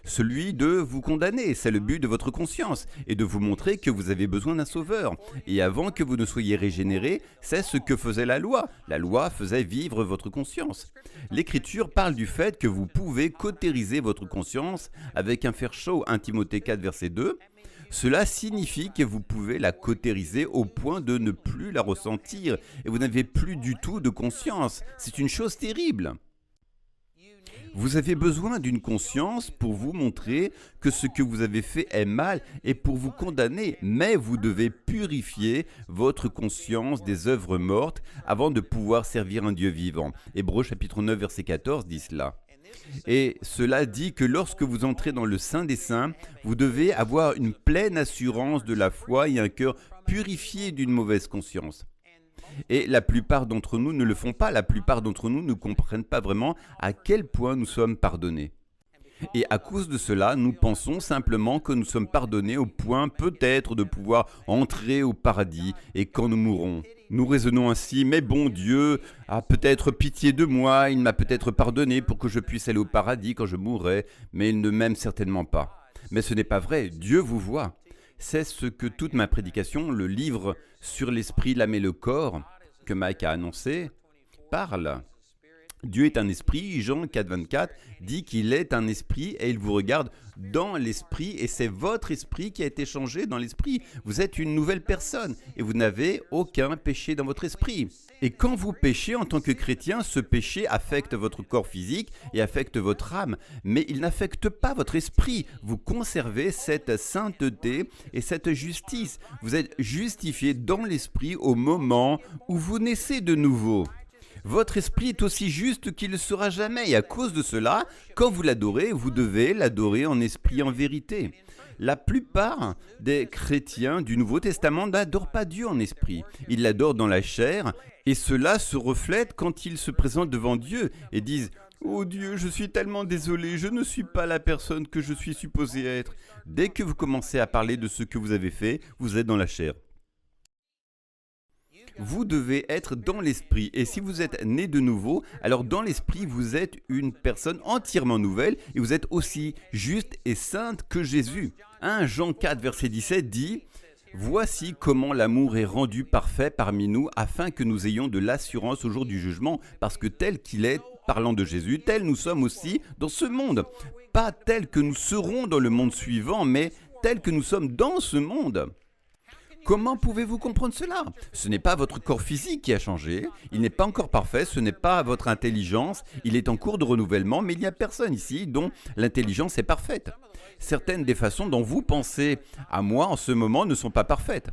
celui de vous condamner, c'est le but de votre conscience, et de vous montrer que vous avez besoin d'un sauveur. Et avant que vous ne soyez régénérés, c'est ce que faisait la loi. La loi faisait vivre votre conscience. L'Écriture parle du fait que vous pouvez cautériser votre conscience avec un fer chaud, 1 Timothée 4, verset 2. Cela signifie que vous pouvez la cautériser au point de ne plus la ressentir et vous n'avez plus du tout de conscience. C'est une chose terrible. Vous avez besoin d'une conscience pour vous montrer que ce que vous avez fait est mal et pour vous condamner, mais vous devez purifier votre conscience des œuvres mortes avant de pouvoir servir un Dieu vivant. Hébreux chapitre 9 verset 14 dit cela. Et cela dit que lorsque vous entrez dans le Saint des Saints, vous devez avoir une pleine assurance de la foi et un cœur purifié d'une mauvaise conscience. Et la plupart d'entre nous ne le font pas, la plupart d'entre nous ne comprennent pas vraiment à quel point nous sommes pardonnés. Et à cause de cela, nous pensons simplement que nous sommes pardonnés au point peut-être de pouvoir entrer au paradis et quand nous mourrons. Nous raisonnons ainsi, mais bon Dieu a peut-être pitié de moi, il m'a peut-être pardonné pour que je puisse aller au paradis quand je mourrai, mais il ne m'aime certainement pas. Mais ce n'est pas vrai, Dieu vous voit. C'est ce que toute ma prédication, le livre sur l'esprit, l'âme et le corps, que Mike a annoncé, parle. Dieu est un esprit, Jean 4, 24 dit qu'il est un esprit et il vous regarde dans l'esprit et c'est votre esprit qui a été changé dans l'esprit. Vous êtes une nouvelle personne et vous n'avez aucun péché dans votre esprit. Et quand vous péchez en tant que chrétien, ce péché affecte votre corps physique et affecte votre âme, mais il n'affecte pas votre esprit. Vous conservez cette sainteté et cette justice. Vous êtes justifié dans l'esprit au moment où vous naissez de nouveau. Votre esprit est aussi juste qu'il ne sera jamais et à cause de cela, quand vous l'adorez, vous devez l'adorer en esprit et en vérité. La plupart des chrétiens du Nouveau Testament n'adorent pas Dieu en esprit. Ils l'adorent dans la chair et cela se reflète quand ils se présentent devant Dieu et disent « Oh Dieu, je suis tellement désolé, je ne suis pas la personne que je suis supposé être. » Dès que vous commencez à parler de ce que vous avez fait, vous êtes dans la chair. Vous devez être dans l'esprit. Et si vous êtes né de nouveau, alors dans l'esprit, vous êtes une personne entièrement nouvelle et vous êtes aussi juste et sainte que Jésus. 1 Jean 4, verset 17 dit Voici comment l'amour est rendu parfait parmi nous afin que nous ayons de l'assurance au jour du jugement, parce que tel qu'il est, parlant de Jésus, tel nous sommes aussi dans ce monde. Pas tel que nous serons dans le monde suivant, mais tel que nous sommes dans ce monde. Comment pouvez-vous comprendre cela? Ce n'est pas votre corps physique qui a changé, il n'est pas encore parfait, ce n'est pas votre intelligence, il est en cours de renouvellement, mais il n'y a personne ici dont l'intelligence est parfaite. Certaines des façons dont vous pensez à moi en ce moment ne sont pas parfaites.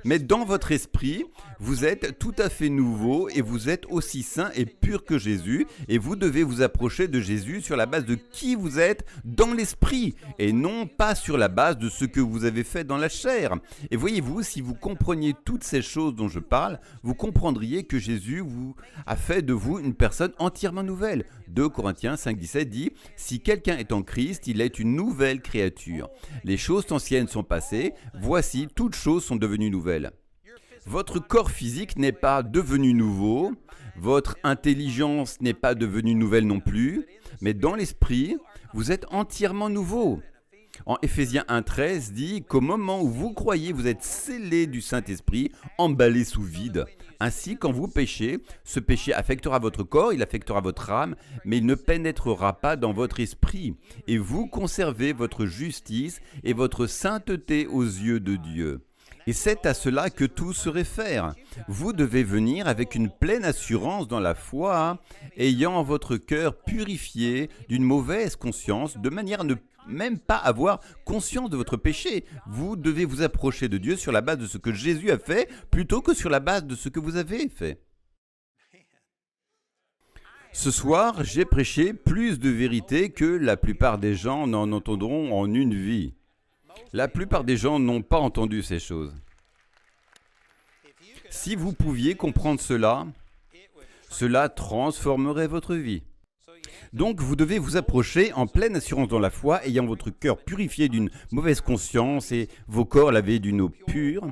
Mais dans votre esprit, vous êtes tout à fait nouveau et vous êtes aussi saint et pur que Jésus et vous devez vous approcher de Jésus sur la base de qui vous êtes dans l'esprit et non pas sur la base de ce que vous avez fait dans la chair. Et voyez-vous, si vous compreniez toutes ces choses dont je parle, vous comprendriez que Jésus vous a fait de vous une personne entièrement nouvelle. 2 Corinthiens 5,17 dit « Si quelqu'un est en Christ, il est une nouvelle créature. Les choses anciennes sont passées, voici, toutes choses sont devenues nouvelles. » Votre corps physique n'est pas devenu nouveau, votre intelligence n'est pas devenue nouvelle non plus, mais dans l'esprit, vous êtes entièrement nouveau. En Éphésiens 1,13 dit qu'au moment où vous croyez, vous êtes scellés du Saint-Esprit, emballés sous vide. Ainsi, quand vous péchez, ce péché affectera votre corps, il affectera votre âme, mais il ne pénétrera pas dans votre esprit. Et vous conservez votre justice et votre sainteté aux yeux de Dieu. Et c'est à cela que tout se réfère. Vous devez venir avec une pleine assurance dans la foi, ayant votre cœur purifié d'une mauvaise conscience, de manière à ne même pas avoir conscience de votre péché. Vous devez vous approcher de Dieu sur la base de ce que Jésus a fait, plutôt que sur la base de ce que vous avez fait. Ce soir, j'ai prêché plus de vérité que la plupart des gens n'en entendront en une vie. La plupart des gens n'ont pas entendu ces choses. Si vous pouviez comprendre cela, cela transformerait votre vie. Donc vous devez vous approcher en pleine assurance dans la foi, ayant votre cœur purifié d'une mauvaise conscience et vos corps lavés d'une eau pure.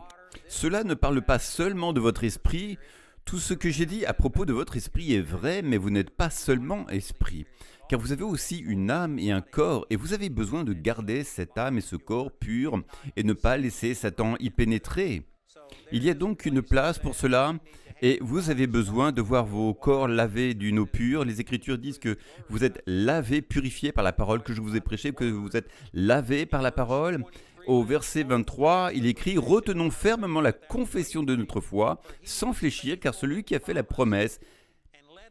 Cela ne parle pas seulement de votre esprit. Tout ce que j'ai dit à propos de votre esprit est vrai, mais vous n'êtes pas seulement esprit. Car vous avez aussi une âme et un corps, et vous avez besoin de garder cette âme et ce corps purs, et ne pas laisser Satan y pénétrer. Il y a donc une place pour cela, et vous avez besoin de voir vos corps lavés d'une eau pure. Les Écritures disent que vous êtes lavés, purifiés par la parole que je vous ai prêchée, que vous êtes lavés par la parole. Au verset 23, il écrit « Retenons fermement la confession de notre foi, sans fléchir, car celui qui a fait la promesse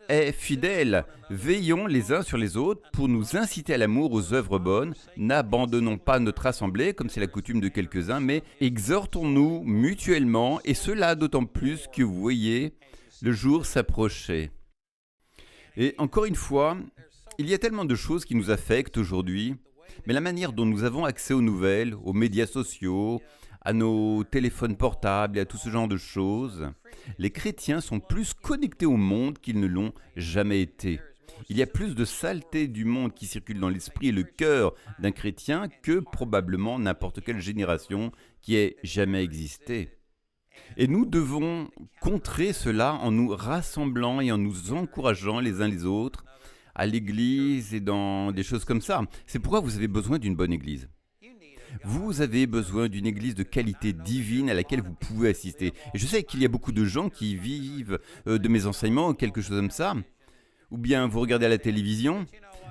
est fidèle. Veillons les uns sur les autres pour nous inciter à l'amour, aux œuvres bonnes. N'abandonnons pas notre assemblée, comme c'est la coutume de quelques-uns, mais exhortons-nous mutuellement, et cela d'autant plus que vous voyez le jour s'approcher. » Et encore une fois, il y a tellement de choses qui nous affectent aujourd'hui, mais la manière dont nous avons accès aux nouvelles, aux médias sociaux, à nos téléphones portables et à tout ce genre de choses, les chrétiens sont plus connectés au monde qu'ils ne l'ont jamais été. Il y a plus de saleté du monde qui circule dans l'esprit et le cœur d'un chrétien que probablement n'importe quelle génération qui ait jamais existé. Et nous devons contrer cela en nous rassemblant et en nous encourageant les uns les autres à l'église et dans des choses comme ça. C'est pourquoi vous avez besoin d'une bonne église. Vous avez besoin d'une église de qualité divine à laquelle vous pouvez assister. Et je sais qu'il y a beaucoup de gens qui vivent de mes enseignements ou quelque chose comme ça. Ou bien vous regardez à la télévision.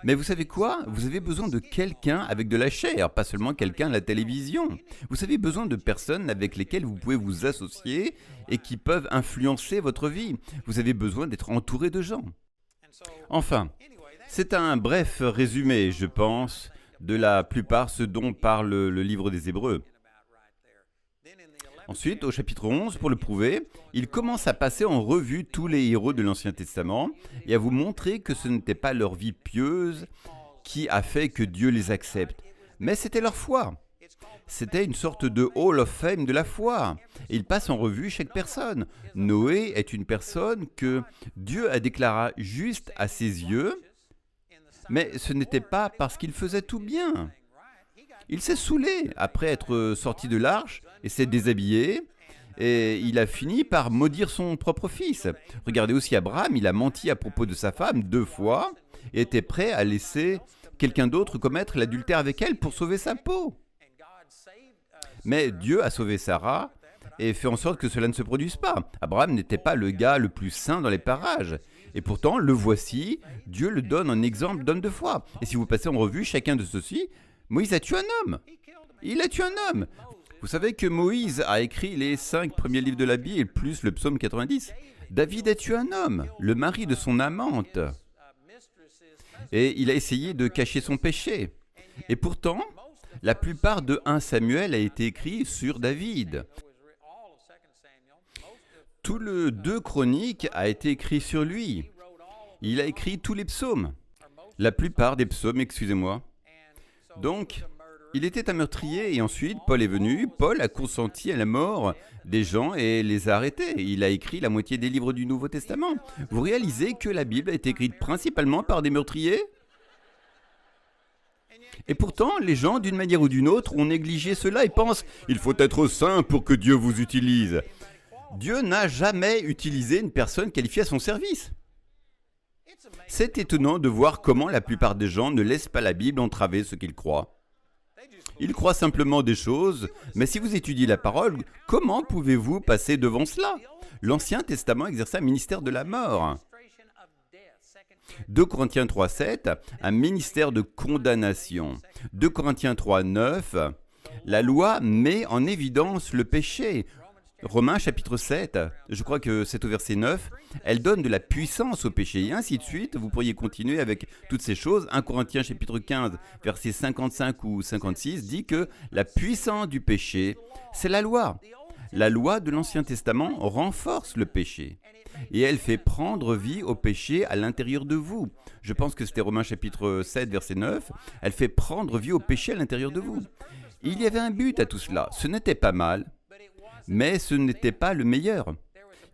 Mais vous savez quoi? Vous avez besoin de quelqu'un avec de la chair, pas seulement quelqu'un à la télévision. Vous avez besoin de personnes avec lesquelles vous pouvez vous associer et qui peuvent influencer votre vie. Vous avez besoin d'être entouré de gens. Enfin, c'est un bref résumé, je pense, de la plupart ce dont parle le livre des Hébreux. Ensuite, au chapitre 11, pour le prouver, il commence à passer en revue tous les héros de l'Ancien Testament et à vous montrer que ce n'était pas leur vie pieuse qui a fait que Dieu les accepte, mais c'était leur foi. C'était une sorte de Hall of Fame de la foi. Et il passe en revue chaque personne. Noé est une personne que Dieu a déclarée juste à ses yeux, mais ce n'était pas parce qu'il faisait tout bien. Il s'est saoulé après être sorti de l'arche et s'est déshabillé, et il a fini par maudire son propre fils. Regardez aussi Abraham, il a menti à propos de sa femme 2 fois et était prêt à laisser quelqu'un d'autre commettre l'adultère avec elle pour sauver sa peau. Mais Dieu a sauvé Sarah et fait en sorte que cela ne se produise pas. Abraham n'était pas le gars le plus saint dans les parages. Et pourtant, le voici, Dieu le donne en exemple d'homme de foi. Et si vous passez en revue chacun de ceux-ci, Moïse a tué un homme. Il a tué un homme. Vous savez que Moïse a écrit les 5 premiers livres de la Bible, plus le psaume 90. David a tué un homme, le mari de son amante. Et il a essayé de cacher son péché. Et pourtant, la plupart de 1 Samuel a été écrit sur David. Tout le 2 Chroniques a été écrit sur lui. Il a écrit tous les psaumes. La plupart des psaumes, excusez-moi. Donc, il était un meurtrier et ensuite Paul est venu. Paul a consenti à la mort des gens et les a arrêtés. Il a écrit la moitié des livres du Nouveau Testament. Vous réalisez que la Bible a été écrite principalement par des meurtriers ? Et pourtant, les gens, d'une manière ou d'une autre, ont négligé cela et pensent « Il faut être saint pour que Dieu vous utilise ». Dieu n'a jamais utilisé une personne qualifiée à son service. C'est étonnant de voir comment la plupart des gens ne laissent pas la Bible entraver ce qu'ils croient. Ils croient simplement des choses, mais si vous étudiez la parole, comment pouvez-vous passer devant cela ? L'Ancien Testament exerçait un ministère de la mort. 2 Corinthiens 3,7, un ministère de condamnation. 2 Corinthiens 3,9, la loi met en évidence le péché. Romains chapitre 7, je crois que c'est au verset 9, elle donne de la puissance au péché, et ainsi de suite. Vous pourriez continuer avec toutes ces choses. 1 Corinthiens chapitre 15, verset 55 ou 56, dit que la puissance du péché, c'est la loi. La loi de l'Ancien Testament renforce le péché, et elle fait prendre vie au péché à l'intérieur de vous. Je pense que c'était Romains chapitre 7, verset 9, elle fait prendre vie au péché à l'intérieur de vous. Il y avait un but à tout cela, ce n'était pas mal. Mais ce n'était pas le meilleur.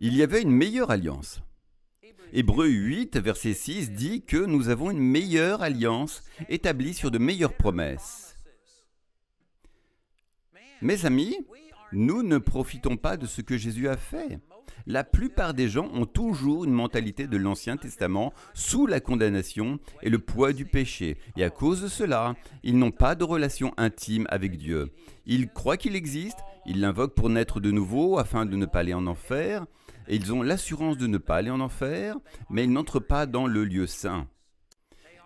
Il y avait une meilleure alliance. Hébreux 8, verset 6 dit que nous avons une meilleure alliance établie sur de meilleures promesses. Mes amis, nous ne profitons pas de ce que Jésus a fait. La plupart des gens ont toujours une mentalité de l'Ancien Testament sous la condamnation et le poids du péché. Et à cause de cela, ils n'ont pas de relation intime avec Dieu. Ils croient qu'il existe, ils l'invoquent pour naître de nouveau afin de ne pas aller en enfer. Et ils ont l'assurance de ne pas aller en enfer, mais ils n'entrent pas dans le lieu saint.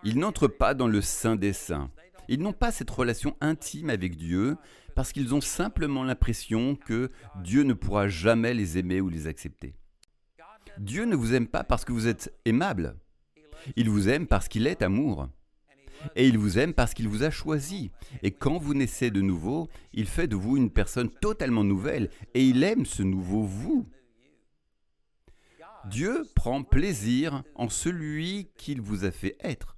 Ils n'entrent pas dans le saint des saints. Ils n'ont pas cette relation intime avec Dieu parce qu'ils ont simplement l'impression que Dieu ne pourra jamais les aimer ou les accepter. Dieu ne vous aime pas parce que vous êtes aimable. Il vous aime parce qu'il est amour. Et il vous aime parce qu'il vous a choisi. Et quand vous naissez de nouveau, il fait de vous une personne totalement nouvelle et il aime ce nouveau vous. Dieu prend plaisir en celui qu'il vous a fait être.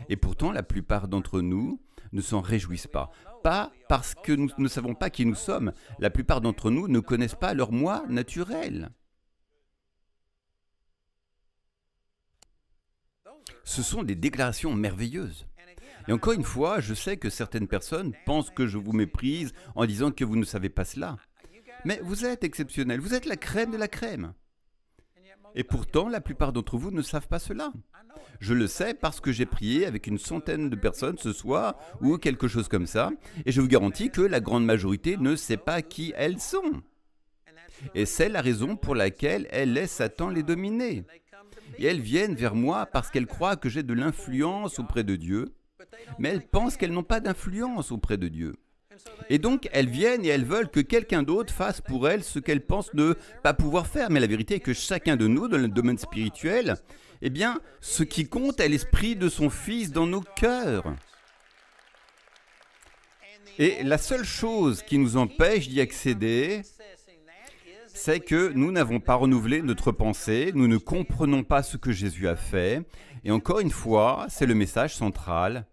Et pourtant, la plupart d'entre nous ne s'en réjouissent pas. Pas parce que nous ne savons pas qui nous sommes. La plupart d'entre nous ne connaissent pas leur moi naturel. Ce sont des déclarations merveilleuses. Et encore une fois, je sais que certaines personnes pensent que je vous méprise en disant que vous ne savez pas cela. Mais vous êtes exceptionnel, vous êtes la crème de la crème. Et pourtant, la plupart d'entre vous ne savent pas cela. Je le sais parce que j'ai prié avec une centaine de personnes ce soir ou quelque chose comme ça, et je vous garantis que la grande majorité ne sait pas qui elles sont. Et c'est la raison pour laquelle elles laissent Satan les dominer. Et elles viennent vers moi parce qu'elles croient que j'ai de l'influence auprès de Dieu, mais elles pensent qu'elles n'ont pas d'influence auprès de Dieu. Et donc, elles viennent et elles veulent que quelqu'un d'autre fasse pour elles ce qu'elles pensent ne pas pouvoir faire. Mais la vérité est que chacun de nous, dans le domaine spirituel, eh bien, ce qui compte est l'esprit de son Fils dans nos cœurs. Et la seule chose qui nous empêche d'y accéder, c'est que nous n'avons pas renouvelé notre pensée, nous ne comprenons pas ce que Jésus a fait. Et encore une fois, c'est le message central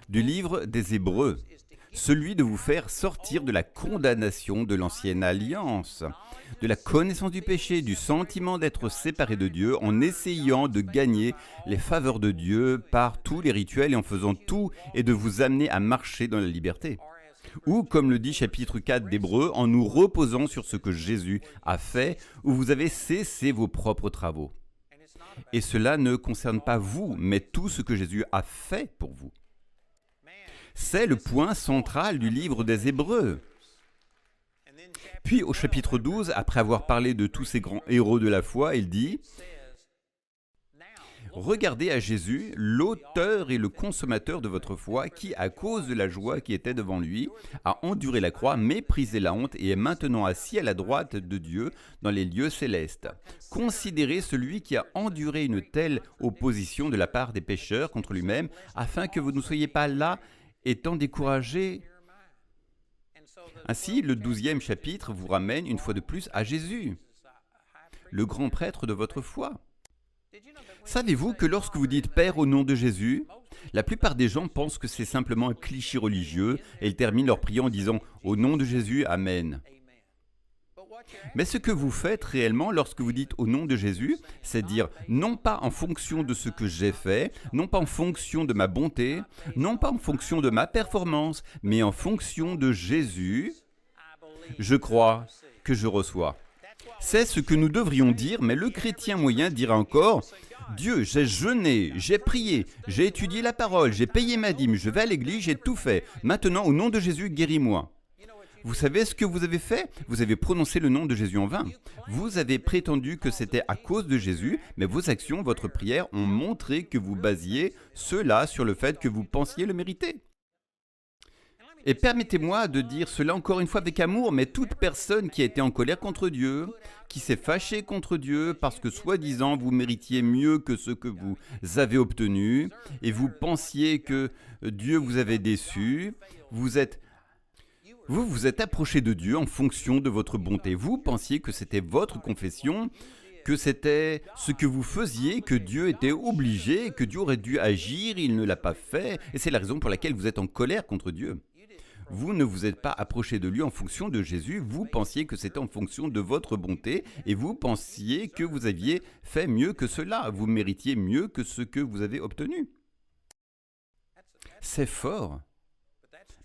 du livre des Hébreux. Celui de vous faire sortir de la condamnation de l'ancienne alliance, de la connaissance du péché, du sentiment d'être séparé de Dieu, en essayant de gagner les faveurs de Dieu par tous les rituels et en faisant tout, et de vous amener à marcher dans la liberté. Ou, comme le dit chapitre 4 d'Hébreux, en nous reposant sur ce que Jésus a fait, où vous avez cessé vos propres travaux. Et cela ne concerne pas vous, mais tout ce que Jésus a fait pour vous. C'est le point central du livre des Hébreux. Puis au chapitre 12, après avoir parlé de tous ces grands héros de la foi, il dit « Regardez à Jésus, l'auteur et le consommateur de votre foi, qui, à cause de la joie qui était devant lui, a enduré la croix, méprisé la honte et est maintenant assis à la droite de Dieu dans les lieux célestes. Considérez celui qui a enduré une telle opposition de la part des pécheurs contre lui-même, afin que vous ne soyez pas là, étant découragés. » Ainsi, le 12e chapitre vous ramène une fois de plus à Jésus, le grand prêtre de votre foi. Savez-vous que lorsque vous dites « Père » au nom de Jésus, la plupart des gens pensent que c'est simplement un cliché religieux et ils terminent leur prière en disant « Au nom de Jésus, Amen ». Mais ce que vous faites réellement lorsque vous dites « Au nom de Jésus », c'est dire non pas en fonction de ce que j'ai fait, non pas en fonction de ma bonté, non pas en fonction de ma performance, mais en fonction de Jésus, je crois que je reçois. C'est ce que nous devrions dire, mais le chrétien moyen dira encore « Dieu, j'ai jeûné, j'ai prié, j'ai étudié la parole, j'ai payé ma dîme, je vais à l'église, j'ai tout fait. Maintenant, au nom de Jésus, guéris-moi. » Vous savez ce que vous avez fait? Vous avez prononcé le nom de Jésus en vain. Vous avez prétendu que c'était à cause de Jésus, mais vos actions, votre prière ont montré que vous basiez cela sur le fait que vous pensiez le mériter. Et permettez-moi de dire cela encore une fois avec amour, mais toute personne qui a été en colère contre Dieu, qui s'est fâchée contre Dieu parce que soi-disant vous méritiez mieux que ce que vous avez obtenu, et vous pensiez que Dieu vous avait déçu, vous vous êtes approché de Dieu en fonction de votre bonté. Vous pensiez que c'était votre confession, que c'était ce que vous faisiez, que Dieu était obligé, que Dieu aurait dû agir, il ne l'a pas fait, et c'est la raison pour laquelle vous êtes en colère contre Dieu. Vous ne vous êtes pas approché de lui en fonction de Jésus, vous pensiez que c'était en fonction de votre bonté, et vous pensiez que vous aviez fait mieux que cela, vous méritiez mieux que ce que vous avez obtenu. C'est fort.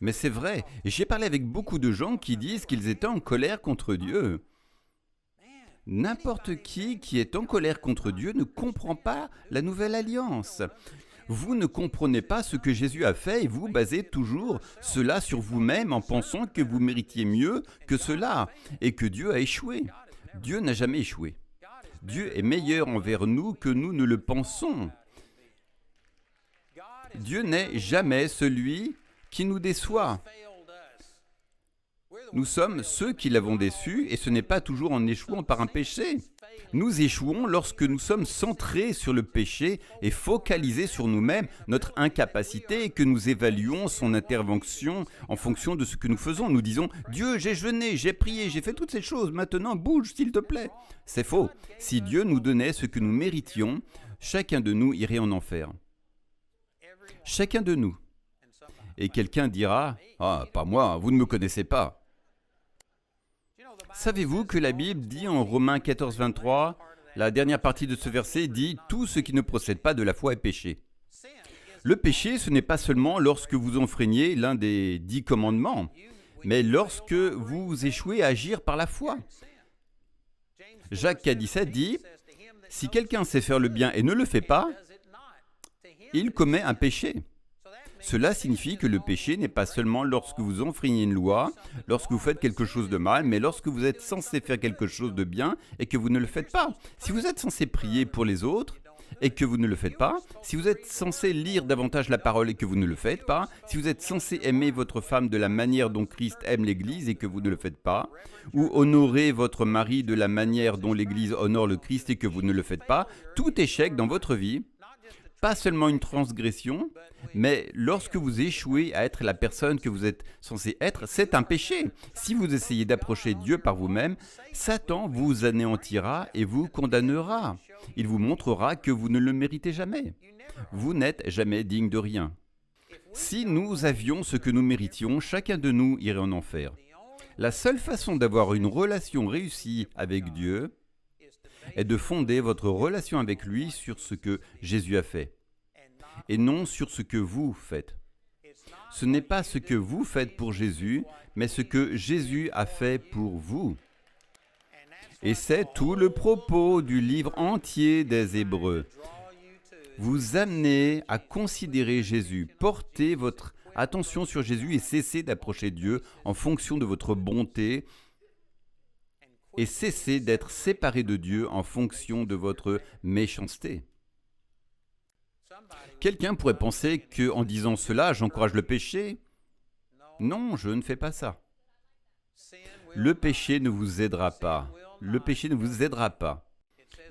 Mais c'est vrai, j'ai parlé avec beaucoup de gens qui disent qu'ils étaient en colère contre Dieu. N'importe qui est en colère contre Dieu ne comprend pas la nouvelle alliance. Vous ne comprenez pas ce que Jésus a fait et vous basez toujours cela sur vous-même en pensant que vous méritiez mieux que cela et que Dieu a échoué. Dieu n'a jamais échoué. Dieu est meilleur envers nous que nous ne le pensons. Dieu n'est jamais celui qui nous déçoit. Nous sommes ceux qui l'avons déçu et ce n'est pas toujours en échouant par un péché. Nous échouons lorsque nous sommes centrés sur le péché et focalisés sur nous-mêmes, notre incapacité et que nous évaluons son intervention en fonction de ce que nous faisons. Nous disons « Dieu, j'ai jeûné, j'ai prié, j'ai fait toutes ces choses, maintenant bouge s'il te plaît ». C'est faux. Si Dieu nous donnait ce que nous méritions, chacun de nous irait en enfer. Chacun de nous. Et quelqu'un dira « Ah, pas moi, vous ne me connaissez pas ». Savez-vous que la Bible dit en Romains 14, 23, la dernière partie de ce verset dit « Tout ce qui ne procède pas de la foi est péché ». Le péché, ce n'est pas seulement lorsque vous enfreignez l'un des 10 commandements, mais lorsque vous échouez à agir par la foi. Jacques 4,17 dit « Si quelqu'un sait faire le bien et ne le fait pas, il commet un péché ». Cela signifie que le péché n'est pas seulement lorsque vous enfreignez une loi, lorsque vous faites quelque chose de mal, mais lorsque vous êtes censé faire quelque chose de bien et que vous ne le faites pas. Si vous êtes censé prier pour les autres et que vous ne le faites pas, si vous êtes censé lire davantage la parole et que vous ne le faites pas, si vous êtes censé aimer votre femme de la manière dont Christ aime l'Église et que vous ne le faites pas, ou honorer votre mari de la manière dont l'Église honore le Christ et que vous ne le faites pas, tout échec dans votre vie, pas seulement une transgression, mais lorsque vous échouez à être la personne que vous êtes censé être, c'est un péché. Si vous essayez d'approcher Dieu par vous-même, Satan vous anéantira et vous condamnera. Il vous montrera que vous ne le méritez jamais. Vous n'êtes jamais digne de rien. Si nous avions ce que nous méritions, chacun de nous irait en enfer. La seule façon d'avoir une relation réussie avec Dieu est de fonder votre relation avec lui sur ce que Jésus a fait, et non sur ce que vous faites. Ce n'est pas ce que vous faites pour Jésus, mais ce que Jésus a fait pour vous. Et c'est tout le propos du livre entier des Hébreux. Vous amenez à considérer Jésus, portez votre attention sur Jésus et cessez d'approcher Dieu en fonction de votre bonté et cessez d'être séparés de Dieu en fonction de votre méchanceté. Quelqu'un pourrait penser que, en disant cela, j'encourage le péché. Non, je ne fais pas ça. Le péché ne vous aidera pas. Le péché ne vous aidera pas.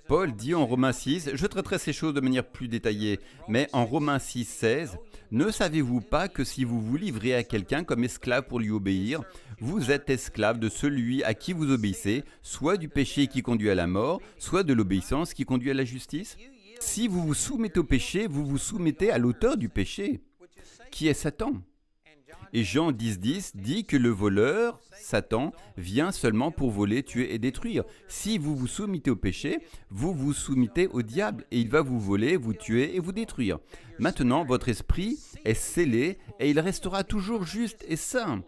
Paul dit en Romains 6, je traiterai ces choses de manière plus détaillée, mais en Romains 6, 16, ne savez-vous pas que si vous vous livrez à quelqu'un comme esclave pour lui obéir, vous êtes esclave de celui à qui vous obéissez, soit du péché qui conduit à la mort, soit de l'obéissance qui conduit à la justice? Si vous vous soumettez au péché, vous vous soumettez à l'auteur du péché, qui est Satan. Et Jean 10,10 dit que le voleur, Satan, vient seulement pour voler, tuer et détruire. Si vous vous soumettez au péché, vous vous soumettez au diable et il va vous voler, vous tuer et vous détruire. Maintenant, votre esprit est scellé et il restera toujours juste et saint.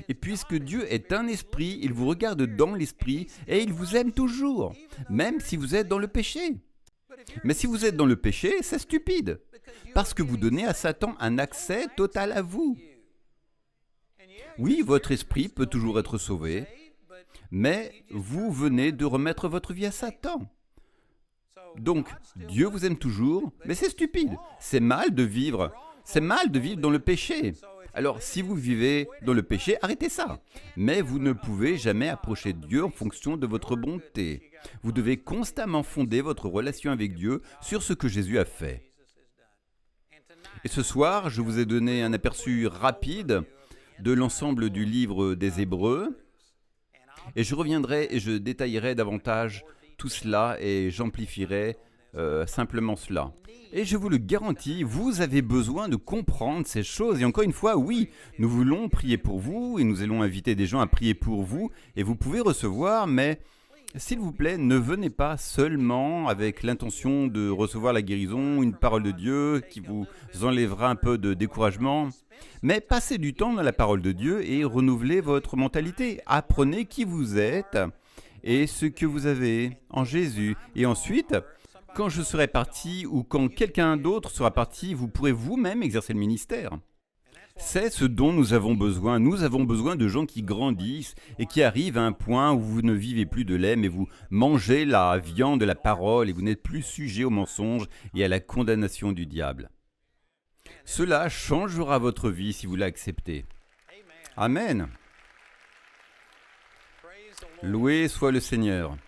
Et puisque Dieu est un esprit, il vous regarde dans l'esprit et il vous aime toujours, même si vous êtes dans le péché. Mais si vous êtes dans le péché, c'est stupide, parce que vous donnez à Satan un accès total à vous. Oui, votre esprit peut toujours être sauvé, mais vous venez de remettre votre vie à Satan. Donc, Dieu vous aime toujours, mais c'est stupide. C'est mal de vivre dans le péché. Alors, si vous vivez dans le péché, arrêtez ça. Mais vous ne pouvez jamais approcher Dieu en fonction de votre bonté. Vous devez constamment fonder votre relation avec Dieu sur ce que Jésus a fait. Et ce soir, je vous ai donné un aperçu rapide de l'ensemble du livre des Hébreux. Et je reviendrai et je détaillerai davantage tout cela et j'amplifierai simplement cela. Et je vous le garantis, vous avez besoin de comprendre ces choses. Et encore une fois, oui, nous voulons prier pour vous et nous allons inviter des gens à prier pour vous. Et vous pouvez recevoir, mais s'il vous plaît, ne venez pas seulement avec l'intention de recevoir la guérison, une parole de Dieu qui vous enlèvera un peu de découragement. Mais passez du temps dans la parole de Dieu et renouvelez votre mentalité. Apprenez qui vous êtes et ce que vous avez en Jésus. Et ensuite, quand je serai parti ou quand quelqu'un d'autre sera parti, vous pourrez vous-même exercer le ministère. C'est ce dont nous avons besoin. Nous avons besoin de gens qui grandissent et qui arrivent à un point où vous ne vivez plus de lait, mais vous mangez la viande de la parole et vous n'êtes plus sujet au mensonge et à la condamnation du diable. Cela changera votre vie si vous l'acceptez. Amen. Loué soit le Seigneur.